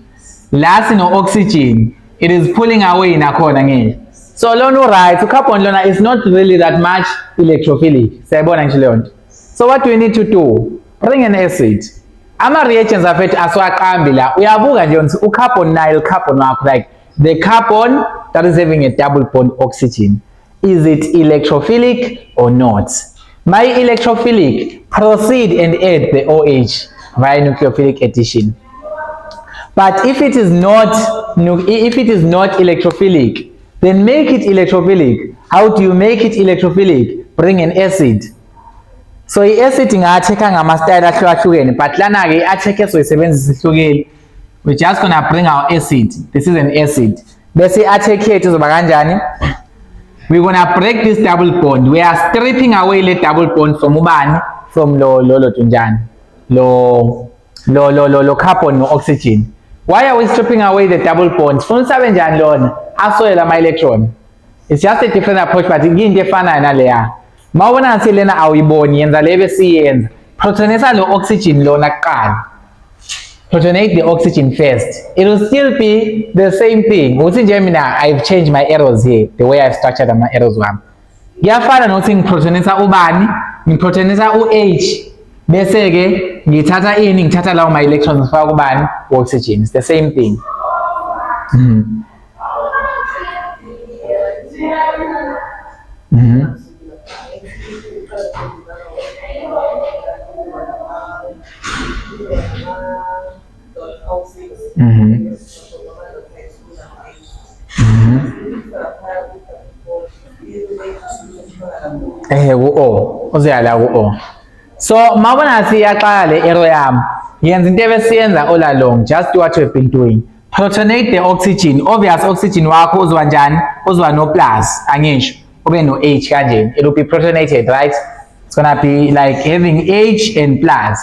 Speaker 1: Last no oxygen, it is pulling away nakhona ngisho. So lona right, carbon lona is not really that much electrophilic. Sayibona ngisho leyo nto. So what do we need to do? Bring an acid. Ama reactions afethu aswaqambi la. Uyabuka nje ukuthi u-carbonyl carbon wakho, like the carbon that is having a double bond oxygen, is it electrophilic or not? My electrophilic, proceed and add the OH via nucleophilic addition. But if it is not electrophilic, then make it electrophilic. How do you make it electrophilic? Bring an acid. So i-acid inga-check-a ngama-style ahlukahlukene, but lana-ke i-check esoyisebenzisa ihlukile. We're just gonna bring our acid. This is an acid. Bese i-check yethu izoba kanjani? We're gonna break this double bond. We are stripping away the double bond from ubani? From lo carbon no oxygen. Why are we stripping away the double bonds? Funa usabe njani lona? Asoyela ama-electron. It's just a different approach, but into efanayo naleya. Mawubona ngathi lena awuyiboni, yenza le besiyenza. Protonisa lo oxygen lona kuqala. Protonate the oxygen first. It will still be the same thing. Uthi nje mina I've changed my arrows here, the way I've structured my arrows wami. Kuyafana nokuthi ngiprotonisa ubani, ngiprotonisa u-H, bese ke ngithatha lawo ma-electrons ngifaka kubani? U-oxygen. It's the same thing. Ku-O. Uzuyala ku-O. So, mawubona siyaqala le arrow yami. Yenza into ebesiyenza all along. Just do what you've been doing. Protonate the oxygen. Obvious oxygen wakho uzwa njani? Uzwa no plus. Angisho. Ube no H kanje. It will be protonated, right? It's gonna be like having H and plus.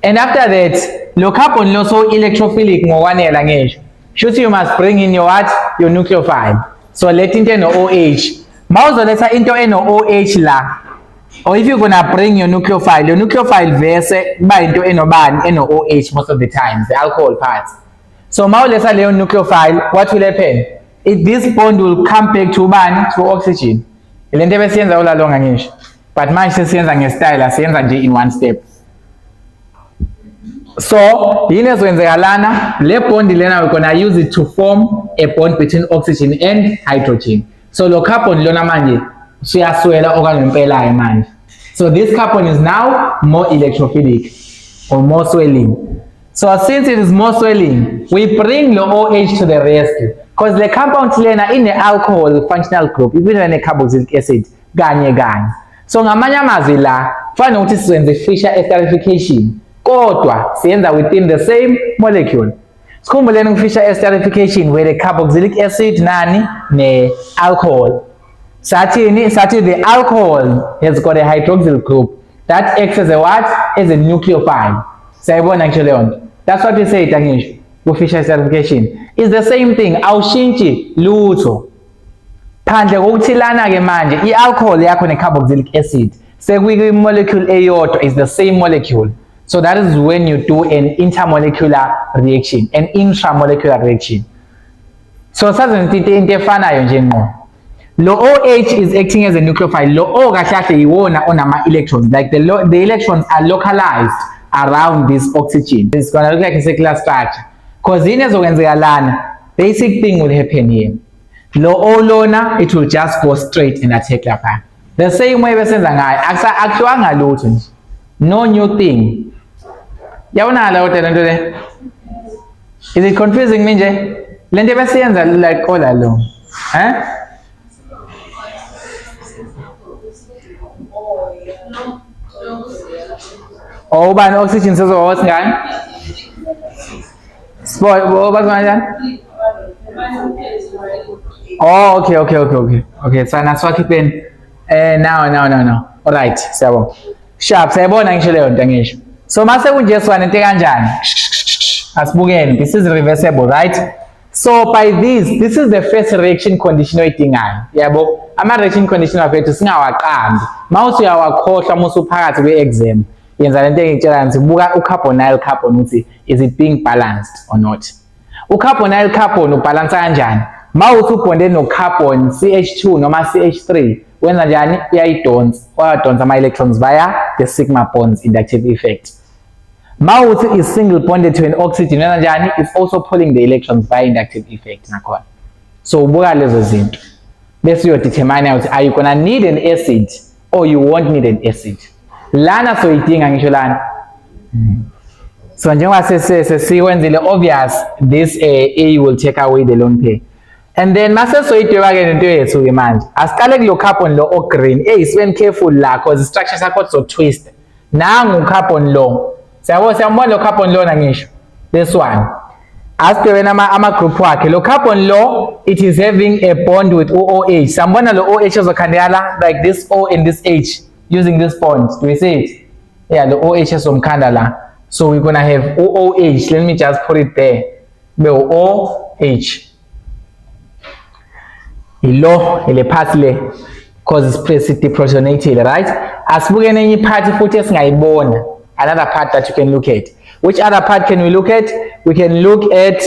Speaker 1: And after that, lo carbon lo so electrophilic ngokwanele ngisho. Should you must bring in your what? Your nucleophile. So let into no OH. Mawuzoletha into eno OH la. Or if you're gonna bring your nucleophile verse kuba into enobani eno OH most of the times, the alcohol part. So mawuletha leyo nucleophile, what will happen? This bond will come back to ubani? To oxygen. Le nto ebesiyenza all along ngisho. But manje sesiyenza nge-style, asiyenza nje in one step. So, yini ezokwenzeka lana? Le bond lena we're gonna use it to form a bond between oxygen and hydrogen. So lo carbon lona manje siyaswela okanye impelayo manje. So this carbon is now more electrophilic or more swelling. So since it is more swelling, we bring the OH to the rescue. Because the compound lena in the alcohol functional group, even in a carboxylic acid, kanye. So ngamanye amazwi la, kufanele ukuthi siyenze Fischer esterification. Kodwa siyenza within the same molecule. Sikhumbuleni ku-Fischer esterification where the carboxylic acid nani ne alcohol. Sathi the alcohol has got a hydroxyl group that acts as a what? As a nucleophile. Sayibona actually on. That's what we say tangisho ku-Fischer esterification. It's the same thing. Awushintshi lutho. Phandle kokuthi lana ke manje i-alcohol yakho ne-carboxylic acid sekwi-molecule eyodwa is the same molecule. So that is when you do an intermolecular reaction, an intramolecular reaction. So sazenza into efanayo nje ngqo. Lo OH is acting as a nucleophile. Lo O kahle yiwona onama electrons. Like the electrons are localized around this oxygen. It's gonna look like a circular structure. Because yini ezokwenzeka lana, basic thing will happen here. Lo O lona, it will just go straight and attack lapha. The same way besenza ngayo. Akushwanga lutho nje. No new thing. Yabona la hotel nto le. Is it confusing me nje? Le nto besiyenza like all along. Oh, ubani oxygen sezoba singani? Spoil, kanjani? Oh, okay. Okay, so naswakhipheni. Now. All right, siyabona. Sharp, sayabona ngisho leyo nto ngisho. So mase kunje swana into kanjani? Asibukeni, this is reversible, right? So by this is the first reaction condition oyidingayo. Yabo, ama reaction condition afethu singawaqambi. Mawuthi uyawakhohlwa musuphakathi kwe-exam. Yenza lento engitshela ngithi buka u-carbonyl carbon uthi is it being balanced or not. U-carbonyl carbon ubalansa kanjani? Mawuthi ubonde no-carbon CH2 noma CH3 wenza njani? Uyadonsa ama-electrons via the sigma bonds inductive effect. Mawuthi is single bonded to an oxygen wenza njani? It's also pulling the electrons via inductive effect nakhona. So ubuka lezo zinto bese uyodetermine ukuthi are you gonna need an acid or you won't need an acid. Lana soyidinga ngisho lana. So njengoba sikwenzile obvious, this A will take away the lone pair. And then mase soyidweba ke lento yethu ke manje. Asiqale kulo carbon lo o green. Sibe careful la because structure sakho so twist. Nangu carbon lo. Siyabona lo carbon lo na ngisho. This one. Asidwebe ama group wakhe. Lo carbon lo, it is having a bond with OOH. Sambona lo OH ezokhandela like this O and this H using this bond. Do we see it? Yeah, the OH ezomkhanda la. So we're gonna have OOH. Let me just put it there. OH. Ile part le because it's precipitate, right? Asibuke nenye part futhi esingayibona. Another part that you can look at. Which other part can we look at? We can look at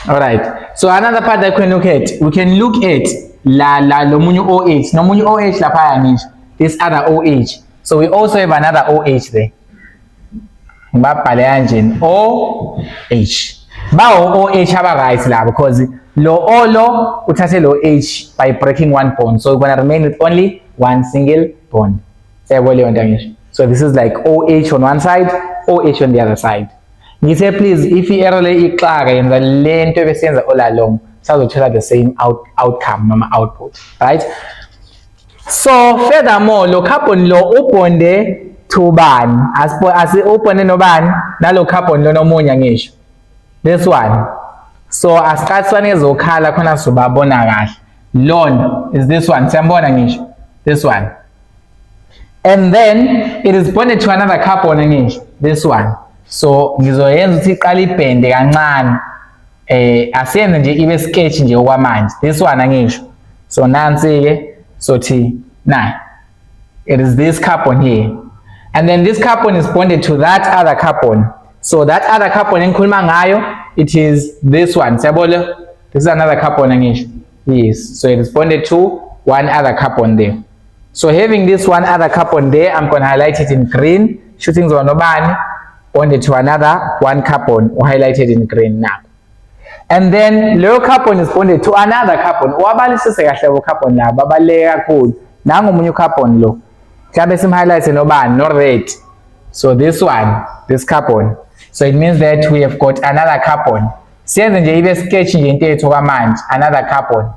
Speaker 1: all right. So another part that we can look at. We can look at lo munye OH. No munye OH lapha ngisho. This other OH. So we also have another OH there. Ngibabhale kanje OH. Bawo OH aba right la because lo O lo uthathe lo H by breaking one bond. So we're going to remain with only one single bond. So this is like OH on one side, OH on the other side. You say please, if you error ixaka yenza lento ebesiyenza all along, sizothola the same outcome noma output, right? So furthermore, lo carbon lo ubonde to bani, as ubonde nobani, nalo carbon lo nomunye ngisho. This one. So asiqathi one ezokhala khona sobabona kahle. Lone is this one. Siyambona ngisho. This one. And then it is bonded to another carbon ngisho. This one. So ngizoyenza ukuthi iqala ibhende kancane. Asiyenze nje ibe sketch nje okwamanje. This one ngisho. So nansi ke sothi na. It is this carbon here. And then this carbon is bonded to that other carbon. So that other carbon engikhuluma ngayo, it is this one. Siyabona? This is another carbon ngisho. Yes. So it is bonded to one other carbon there. So having this one other carbon there, I'm going to highlight it in green. Shooting zonobani bonded to another one carbon highlighted in green now. And then low carbon is bonded to another carbon. Wabalisise kahle bo carbon la babaleka kakhulu. Nangu omunye carbon lo. Mhlambe sim highlight nobani no red. So this one, this carbon. So it means that we have got another carbon. Siyenze nje ibe sketch nje into ethu kwamanje, another carbon.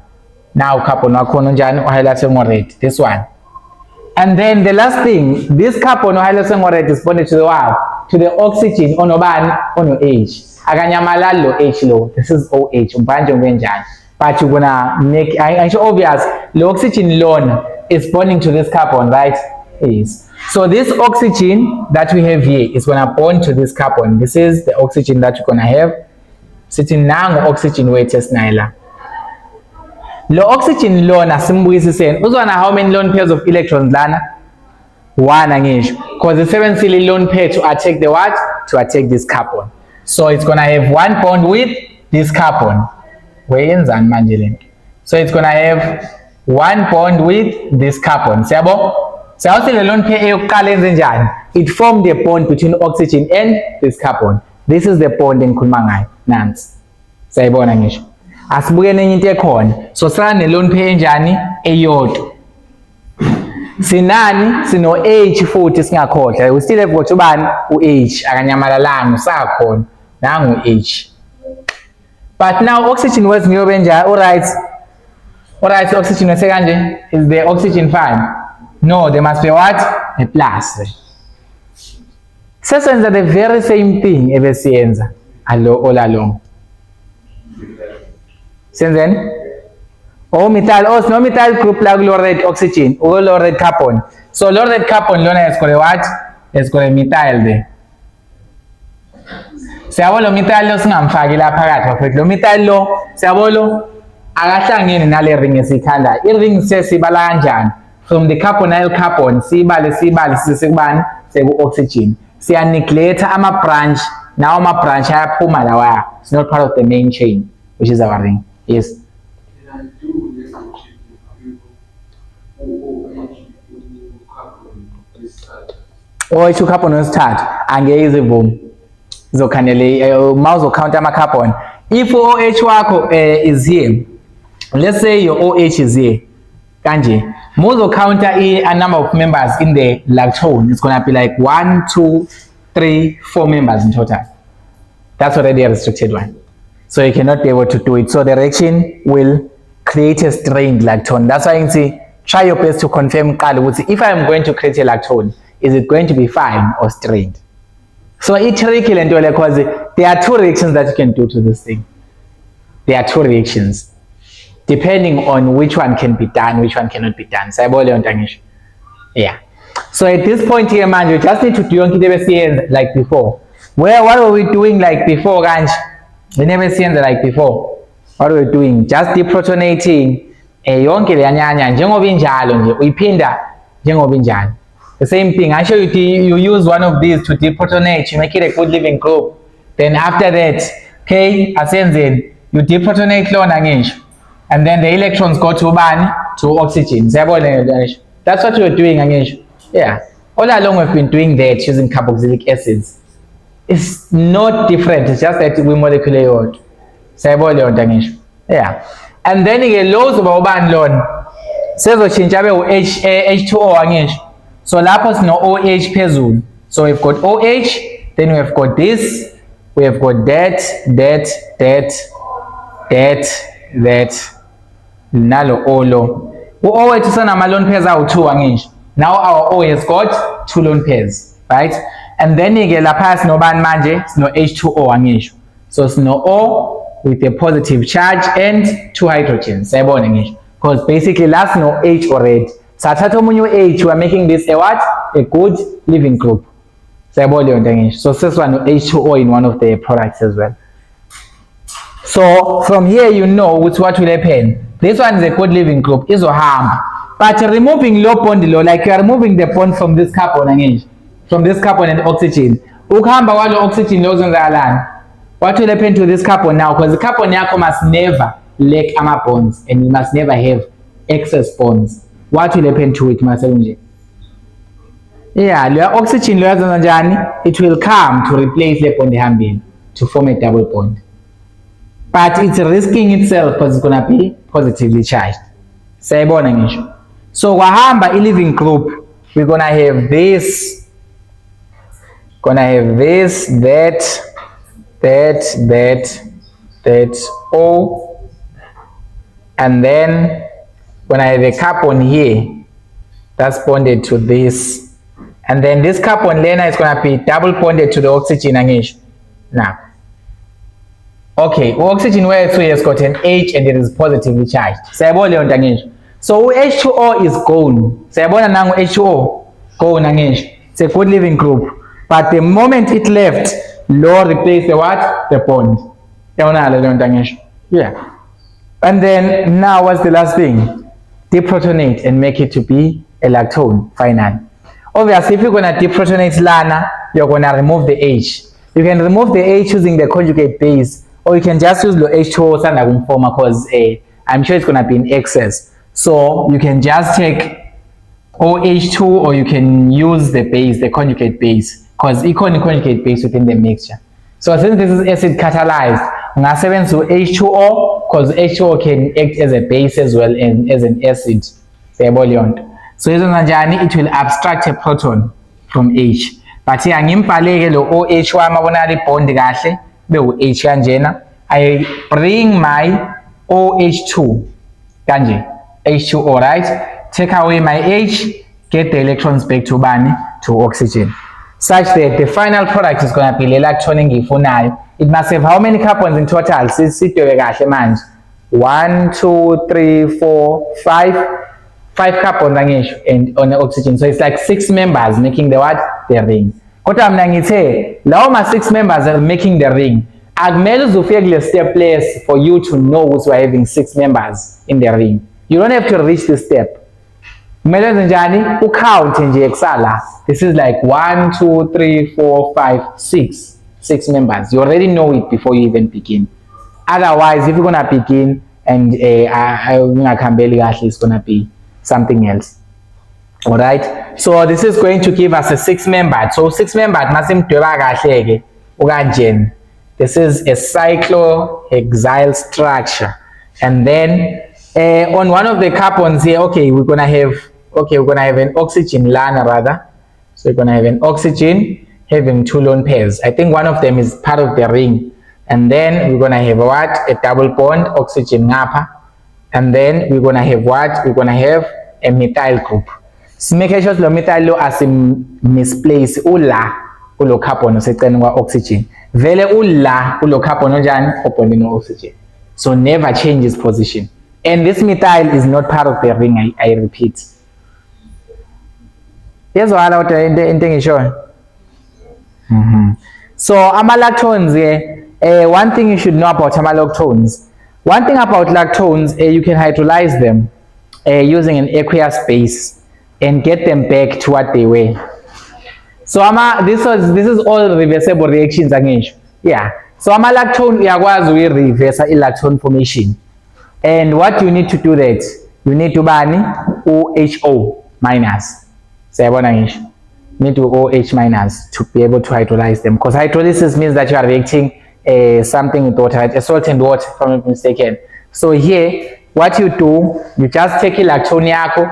Speaker 1: Now carbon wakhona njani uhighlight ngo-red, this one. And then the last thing, this carbon uhighlight ngo-red is bonded to the what? To the oxygen onobani ono H. Akanyamalali lo H lo. This is OH. Umbanje ngenjani. But you're gonna make it's obvious the oxygen lone is bonding to this carbon, right? Yes. So this oxygen that we have here is going to bond to this carbon. This is the oxygen that you're going to have. Sitting now oxygen weight test naila. Lo oxygen lona simbuyisiseni. Uzwana how many lone pairs of electrons lana? One angisho. Because the 7 silly lone pair to attack the what? To attack this carbon. So it's going to have one bond with this carbon. So it's going to have one bond with this carbon. Siyabo? So the lone pair it formed a bond between oxygen and this carbon. This is the bond in kulmangai nans. Sayibona ngisho. Asibuke nenye into ekhona. So sana lone pair enjani eyodwa. Sinani sino H futhi singakhohlwa. We still have got ubani uH akanyamalalanga usakhona nangu H. But now oxygen was ngiyobe njani? Alright, oxygen wese kanje is the oxygen fine. No, there must be what? A plus. Sesenza the very same thing ebesiyenza all along. Senzen? No methyl group like low red oxygen or low red carbon. So low red carbon lona has got a what? Has got a methyl there. Siyabona methyl lo singamfaki la phakathi bafethu. Lo methyl lo siyabona akahlangene nale ring esikhanda. I-ring sesibala kanjani? From the carbonyl carbon, sibale sisekubani seku-oxygen. Siya neglect ama branch. Now ama branch ayaphuma lawa. It's not part of the main chain, which is our ring. Yes. Two carbon wesithathu angeke izivumi. Zokhanele mawuzo count ama carbon. If OH wakho is here, let's say your OH is here. Kanje. Most will counter a number of members in the lactone. It's going to be like 1, 2, 3, 4 members in total. That's already a restricted one. So you cannot be able to do it. So the reaction will create a strained lactone. That's why you see, try your best to confirm if I'm going to create a lactone, is it going to be fine or strained? So it's tricky, because there are 2 reactions that you can do to this thing. There are 2 reactions, depending on which one can be done, which one cannot be done. Yeah. So at this point here, man, you just need to do like before. What were we doing like before, Ganj? We never seen like before. What are we doing? Just deprotonating. Yonke le nyanya njengoba injalo nje uyiphinda njengoba injalo. The same thing. I show you use one of these to deprotonate. You make it a good living group. Then after that, okay, asenzeni, you deprotonate lona ngisho, and then the electrons go to ubani? To oxygen. That's what you're doing ngisho. Yeah. All along we've been doing that using carboxylic acids. It's not different. It's just that we molecular ngisho. Yeah. And then you get loads of ubani lona. Sezoshintsha be H2O ngisho. So lapho no OH phezulu. So we've got OH, then we've got this, we have got that, nalo olo. O wethu sanama lone pairs awu2 ngisho. Now our O has got 2 lone pairs, right? And then you get lapha sinobani manje, sino H2O ngisho. So sino O with a positive charge and 2 hydrogens. Sayabona ngisho. Because basically last no H already. So H, we are making this a what? A good living group. So this one H2O in one of the products as well. So from here you know what will happen. This one is a good living group, is a harm. But removing low bond low, like you are removing the bond from this carbon from this carbon and oxygen. Ukamba walo oxygen lows on the alarm. What will happen to this carbon now? Because the carbon must never lack ama bonds and it must never have excess bonds. What will happen to it, Masalunji? Yeah, the oxygen, it will come to replace the bond hambin to form a double bond. But it's risking itself because it's going to be positively charged. So wahamba a living group, we're going to have this, that, O, and then when I have a carbon here that's bonded to this, and then this carbon later is going to be double bonded to the oxygen. Now, okay, oxygen where it has got an H and it is positively charged. So H2O is gone. H2O gone. It's a good living group. But the moment it left, low replaced the what? The bond. Yeah. And then now what's the last thing? Deprotonate and make it to be a lactone finally. Obviously, if you're going to deprotonate lana, you're going to remove the H. You can remove the H using the conjugate base, or you can just use the H2O because I'm sure it's going to be in excess. So you can just take OH2, or you can use the base, the conjugate base, because equal conjugate base within the mixture. So since this is acid catalyzed, ungasebenza H2O because H2O can act as a base as well and as an acid. So it will abstract a proton from H. But here ngimbhaleke lo OH wami abona le bond kahle be uH kanjena. I bring my OH2 kanje, H2O, right? Take away my H, get the electrons back to bani, to oxygen. Such that the final product is going to be the lactone engiyifunayo. It must have how many carbons in total? 1, 2, 3, 4, 5. 5 carbons and on the oxygen. So it's like 6 members making the what? The ring. Kodwa mina ngithe lawo ma 6 members are making the ring. Akumele uzofike kule step place for you to know what we are having 6 members in the ring. You don't have to reach this step. Kumele njani ukount nje eksala. This is like 1, 2, 3, 4, 5, 6. 6 members. You already know it before you even begin. Otherwise, if you're gonna begin and it's gonna be something else. All right. So this is going to give us a 6 membered. So 6 membered this is a cyclohexyl structure, and then on one of the carbons here, we're gonna have an oxygen lana rather. So we're gonna have an oxygen having 2 lone pairs. I think one of them is part of the ring. And then we're going to have what? A double bond, oxygen ngapha. And then we're going to have what? We're going to have a methyl group. Make sure lo methyl lo as misplace ula ulo carbon oseceleni kwa oxygen. Vele ula ulo carbon onjani obonde no oxygen. So never change its position. And this methyl is not part of the ring, I repeat. Here's what I intengisho. So amalactones one thing you should know about amalactones. One thing about lactones, you can hydrolyze them using an aqueous base and get them back to what they were. So this is all reversible reactions again. Yeah. So amalactone uyakwazi uyi-reverse i-lactone formation. And what you need to do that, you need to bani OHO minus. Siyabona ngisho. You need to OH minus to be able to hydrolyze them, because hydrolysis means that you are reacting something with water, a salt and water, if I'm not mistaken. So here, what you do, you just take lactone yakho,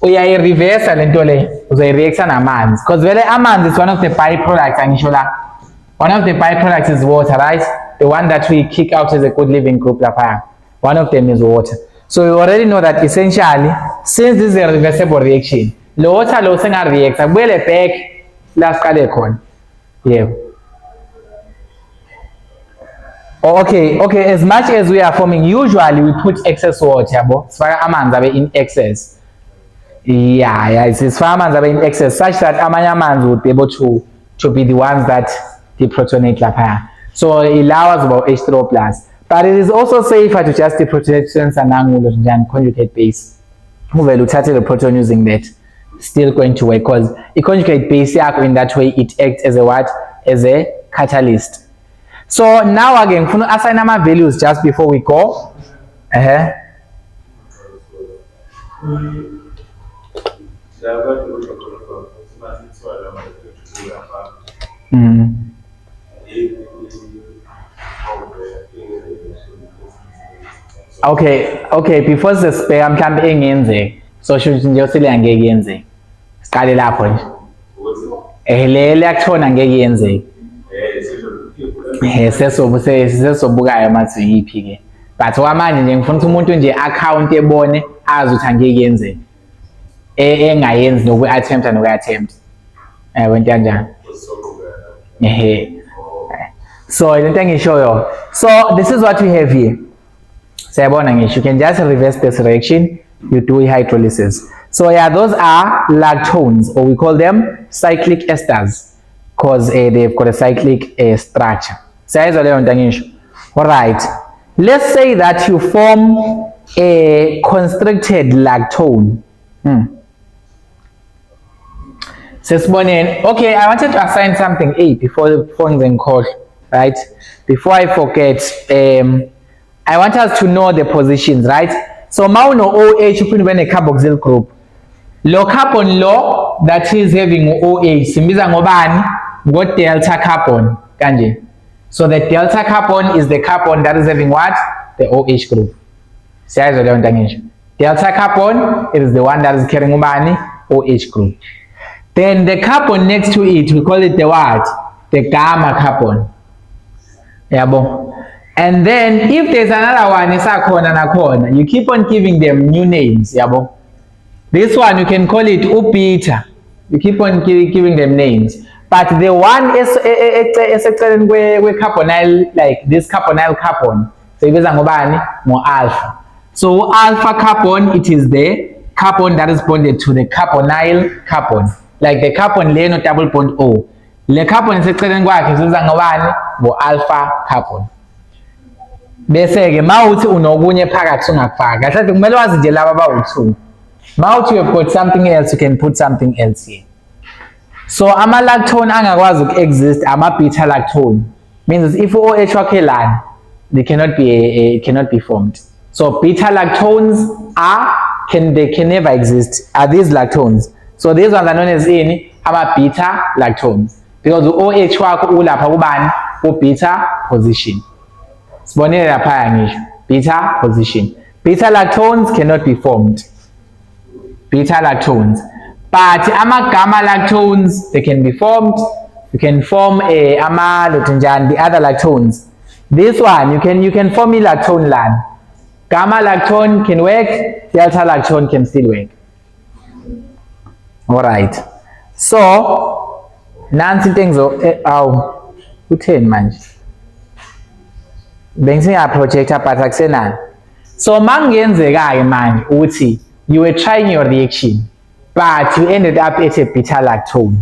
Speaker 1: uyayi-reverse lento le, uzoyi-reacta namanzi, because vele amanzi is one of the byproducts angisho la. One of the byproducts is water, right? The one that we kick out as a good living group lapha. One of them is water. So you already know that essentially, since this is a reversible reaction, the water lo senga react akubuyele back la siqale khona. Yebo. Okay, as much as we are forming, usually we put excess water, yabo. Sifaka amanzi abe in excess. Yeah, sifaka amanzi abe in excess such that amanye amanzi would be able to be the ones that deprotonate lapha. So it allows about H3O plus. But it is also safer to just deprotonate and conjugate base. Uvele uthathe the proton using that. Still going to work, because a conjugate base in that way it acts as a what? As a catalyst. So now again, for assign our values just before we go. Okay, before the spare mhlambe engenzeka. So should nje usile angeke yenzeke. Siqale lapho nje. Le lactone angeke yenzeke. Sesobukayo mathi yiphi ke. But okwamanje nje ngifuna ukuthi umuntu nje account ebone azi ukuthi angeke yenzeke. Engayenzi noku-attempt noku-attempt. Wento kanjani? So lento engishoyo. So this is what we have here. Siyabona ngisho, you can just reverse this reaction. You do hydrolysis. So yeah, those are lactones, or we call them cyclic esters, because they've got a cyclic structure. Alright, let's say that you form a constricted lactone. Okay, I wanted to assign something A before the phones and call, right? Before I forget, I want us to know the positions, right? So mauno OH upin a carboxyl group. Lo carbon law that is having OH simbiza ngobani got delta carbon kanje. So the delta carbon is the carbon that is having what? The OH group. Delta carbon, it is the one that is carrying ubani OH group. Then the carbon next to it, we call it the what? The gamma carbon. Yabo. And then if there's another one, you keep on giving them new names. Yabo. This one you can call it U-beta. You keep on giving them names. But the one is carbonyl, like this carbonyl carbon. So it is more alpha. So alpha carbon, it is the carbon that is bonded to the carbonyl carbon. Like the carbon leno double bond O. The carbon is alpha carbon. Bese ke mawuthi unokunye phakathi ungakufaka kahle kumele wazi nje laba abawu2. Mawuthi you have got something else, you can put something else here. So ama lactone angakwazi uku-exist ama beta lactone means if OH wakhe lana they cannot be formed. So beta lactones can never exist, are these lactones. So these ones are known as ama beta lactones because OH wakho ulapha kubani beta position. Sibonele lapha ngisho beta position. Beta lactones cannot be formed. Beta lactones. But ama gamma lactones, they can be formed. You can form the other lactones. This one, you can form a lactone land. Gamma lactone can work, delta lactone can still work. Alright. So, nansi things utheni manje. Bengisinga projector but akusenani. So mangenzeka manje ukuthi you were trying your reaction but you ended up at a beta lactone.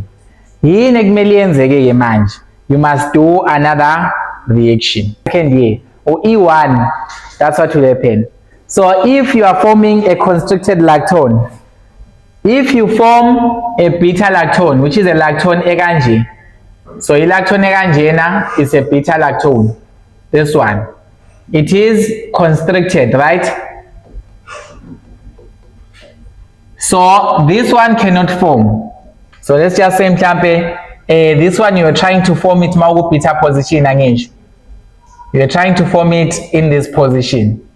Speaker 1: Yini ekumele yenzeke manje? You must do another reaction. Second year or E1, that's what will happen. So if you are forming a constricted lactone, if you form a beta lactone, which is a lactone ekanje, so a lactone ekanjena is a beta lactone. This one, it is constricted, right? So this one cannot form. So let's just say this one you are trying to form it mawu beta position again. You are trying to form it in this position.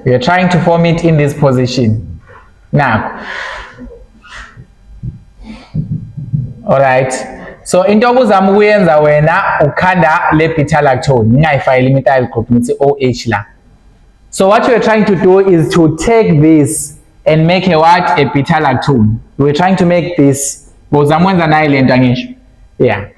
Speaker 1: You are trying to form it in this position. Now, all right. So into okuzama ukuyenza wena ukhanda le beta lactone ngayifayile methyl group nithi OH la. So what you are trying to do is to take this and make a what? A beta lactone. We are trying to make this bozamwenza nayo lento angisho. Yeah.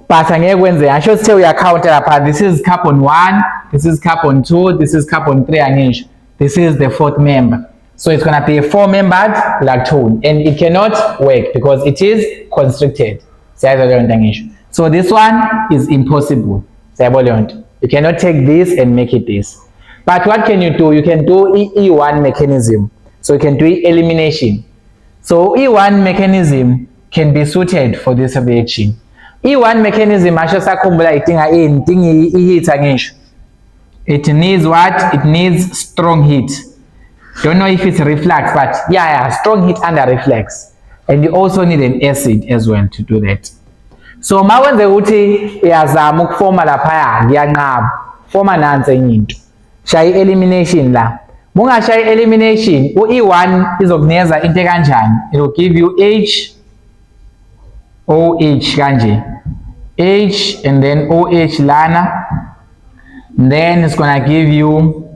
Speaker 1: But angeke kwenze. I should say we are counted apart. This is carbon 1, this is carbon 2, this is carbon 3 angisho. This is the fourth member. So it's going to be a 4-membered lactone and it cannot work because it is constricted. So this one is impossible. You cannot take this and make it this. But what can you do? You can do E1 mechanism. So you can do elimination. So E1 mechanism can be suited for this reaction. E1 mechanism, it needs what? It needs strong heat. Don't know if it's reflux, but yeah, strong heat under reflux. And you also need an acid as well to do that. So mawenze ukuthi iyazama ukufoma lapha ngiyanqaba. Forma nansi enye into. Shaya elimination la. Mungashaya elimination, u-E1 izokunikeza into kanjani? It will give you H OH kanje. H and then OH lana. Then it's gonna give you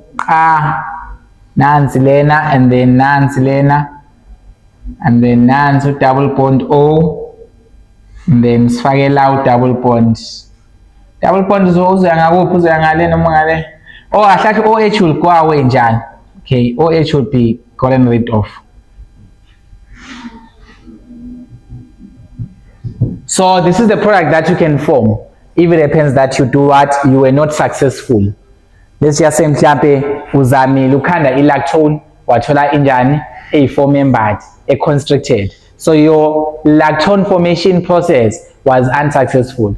Speaker 1: nansi lena and then nansi lena and then nansi double bond O and then sifake la double bond uzuyangakuphi uzuyangale noma ngale ahlathi OH will go away njani. Okay, OH will be gotten rid of. So this is the product that you can form if it happens that you do what? You were not successful. Let's just say mhlambe uzamile ukhanda ilactone wathola injani a 4-membered, a constricted. So your lactone formation process was unsuccessful.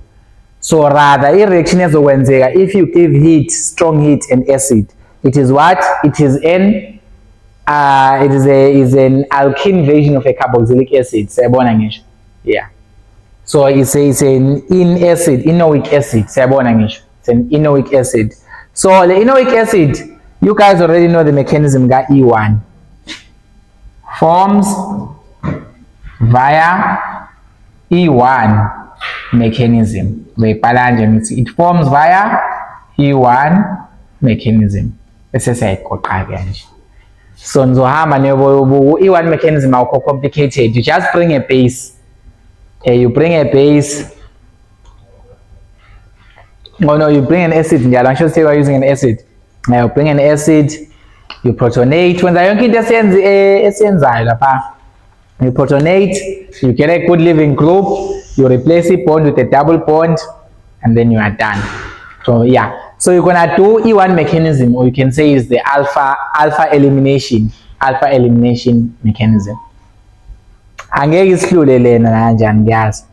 Speaker 1: So rather reaction ezokwenzeka if you give heat, strong heat and acid. It is what? It is an alkene version of a carboxylic acid. Sayabona ngisho. Yeah. So it's an enoic acid. Sayabona ngisho. It's an enoic acid. So the enoic acid, you guys already know the mechanism got E1. Forms via E1 mechanism. It forms via E1 mechanism. Let's say so E1 mechanism are complicated. You just bring a base. You bring a base. Oh no, you bring an acid. I should say we're using an acid. You bring an acid, you protonate. When you protonate, you get a good living group, you replace it bond with a double bond, and then you are done. So yeah, so you're gonna do E1 mechanism, or you can say is the alpha elimination mechanism. Angeke isihlule lena kanjani ngiyazi.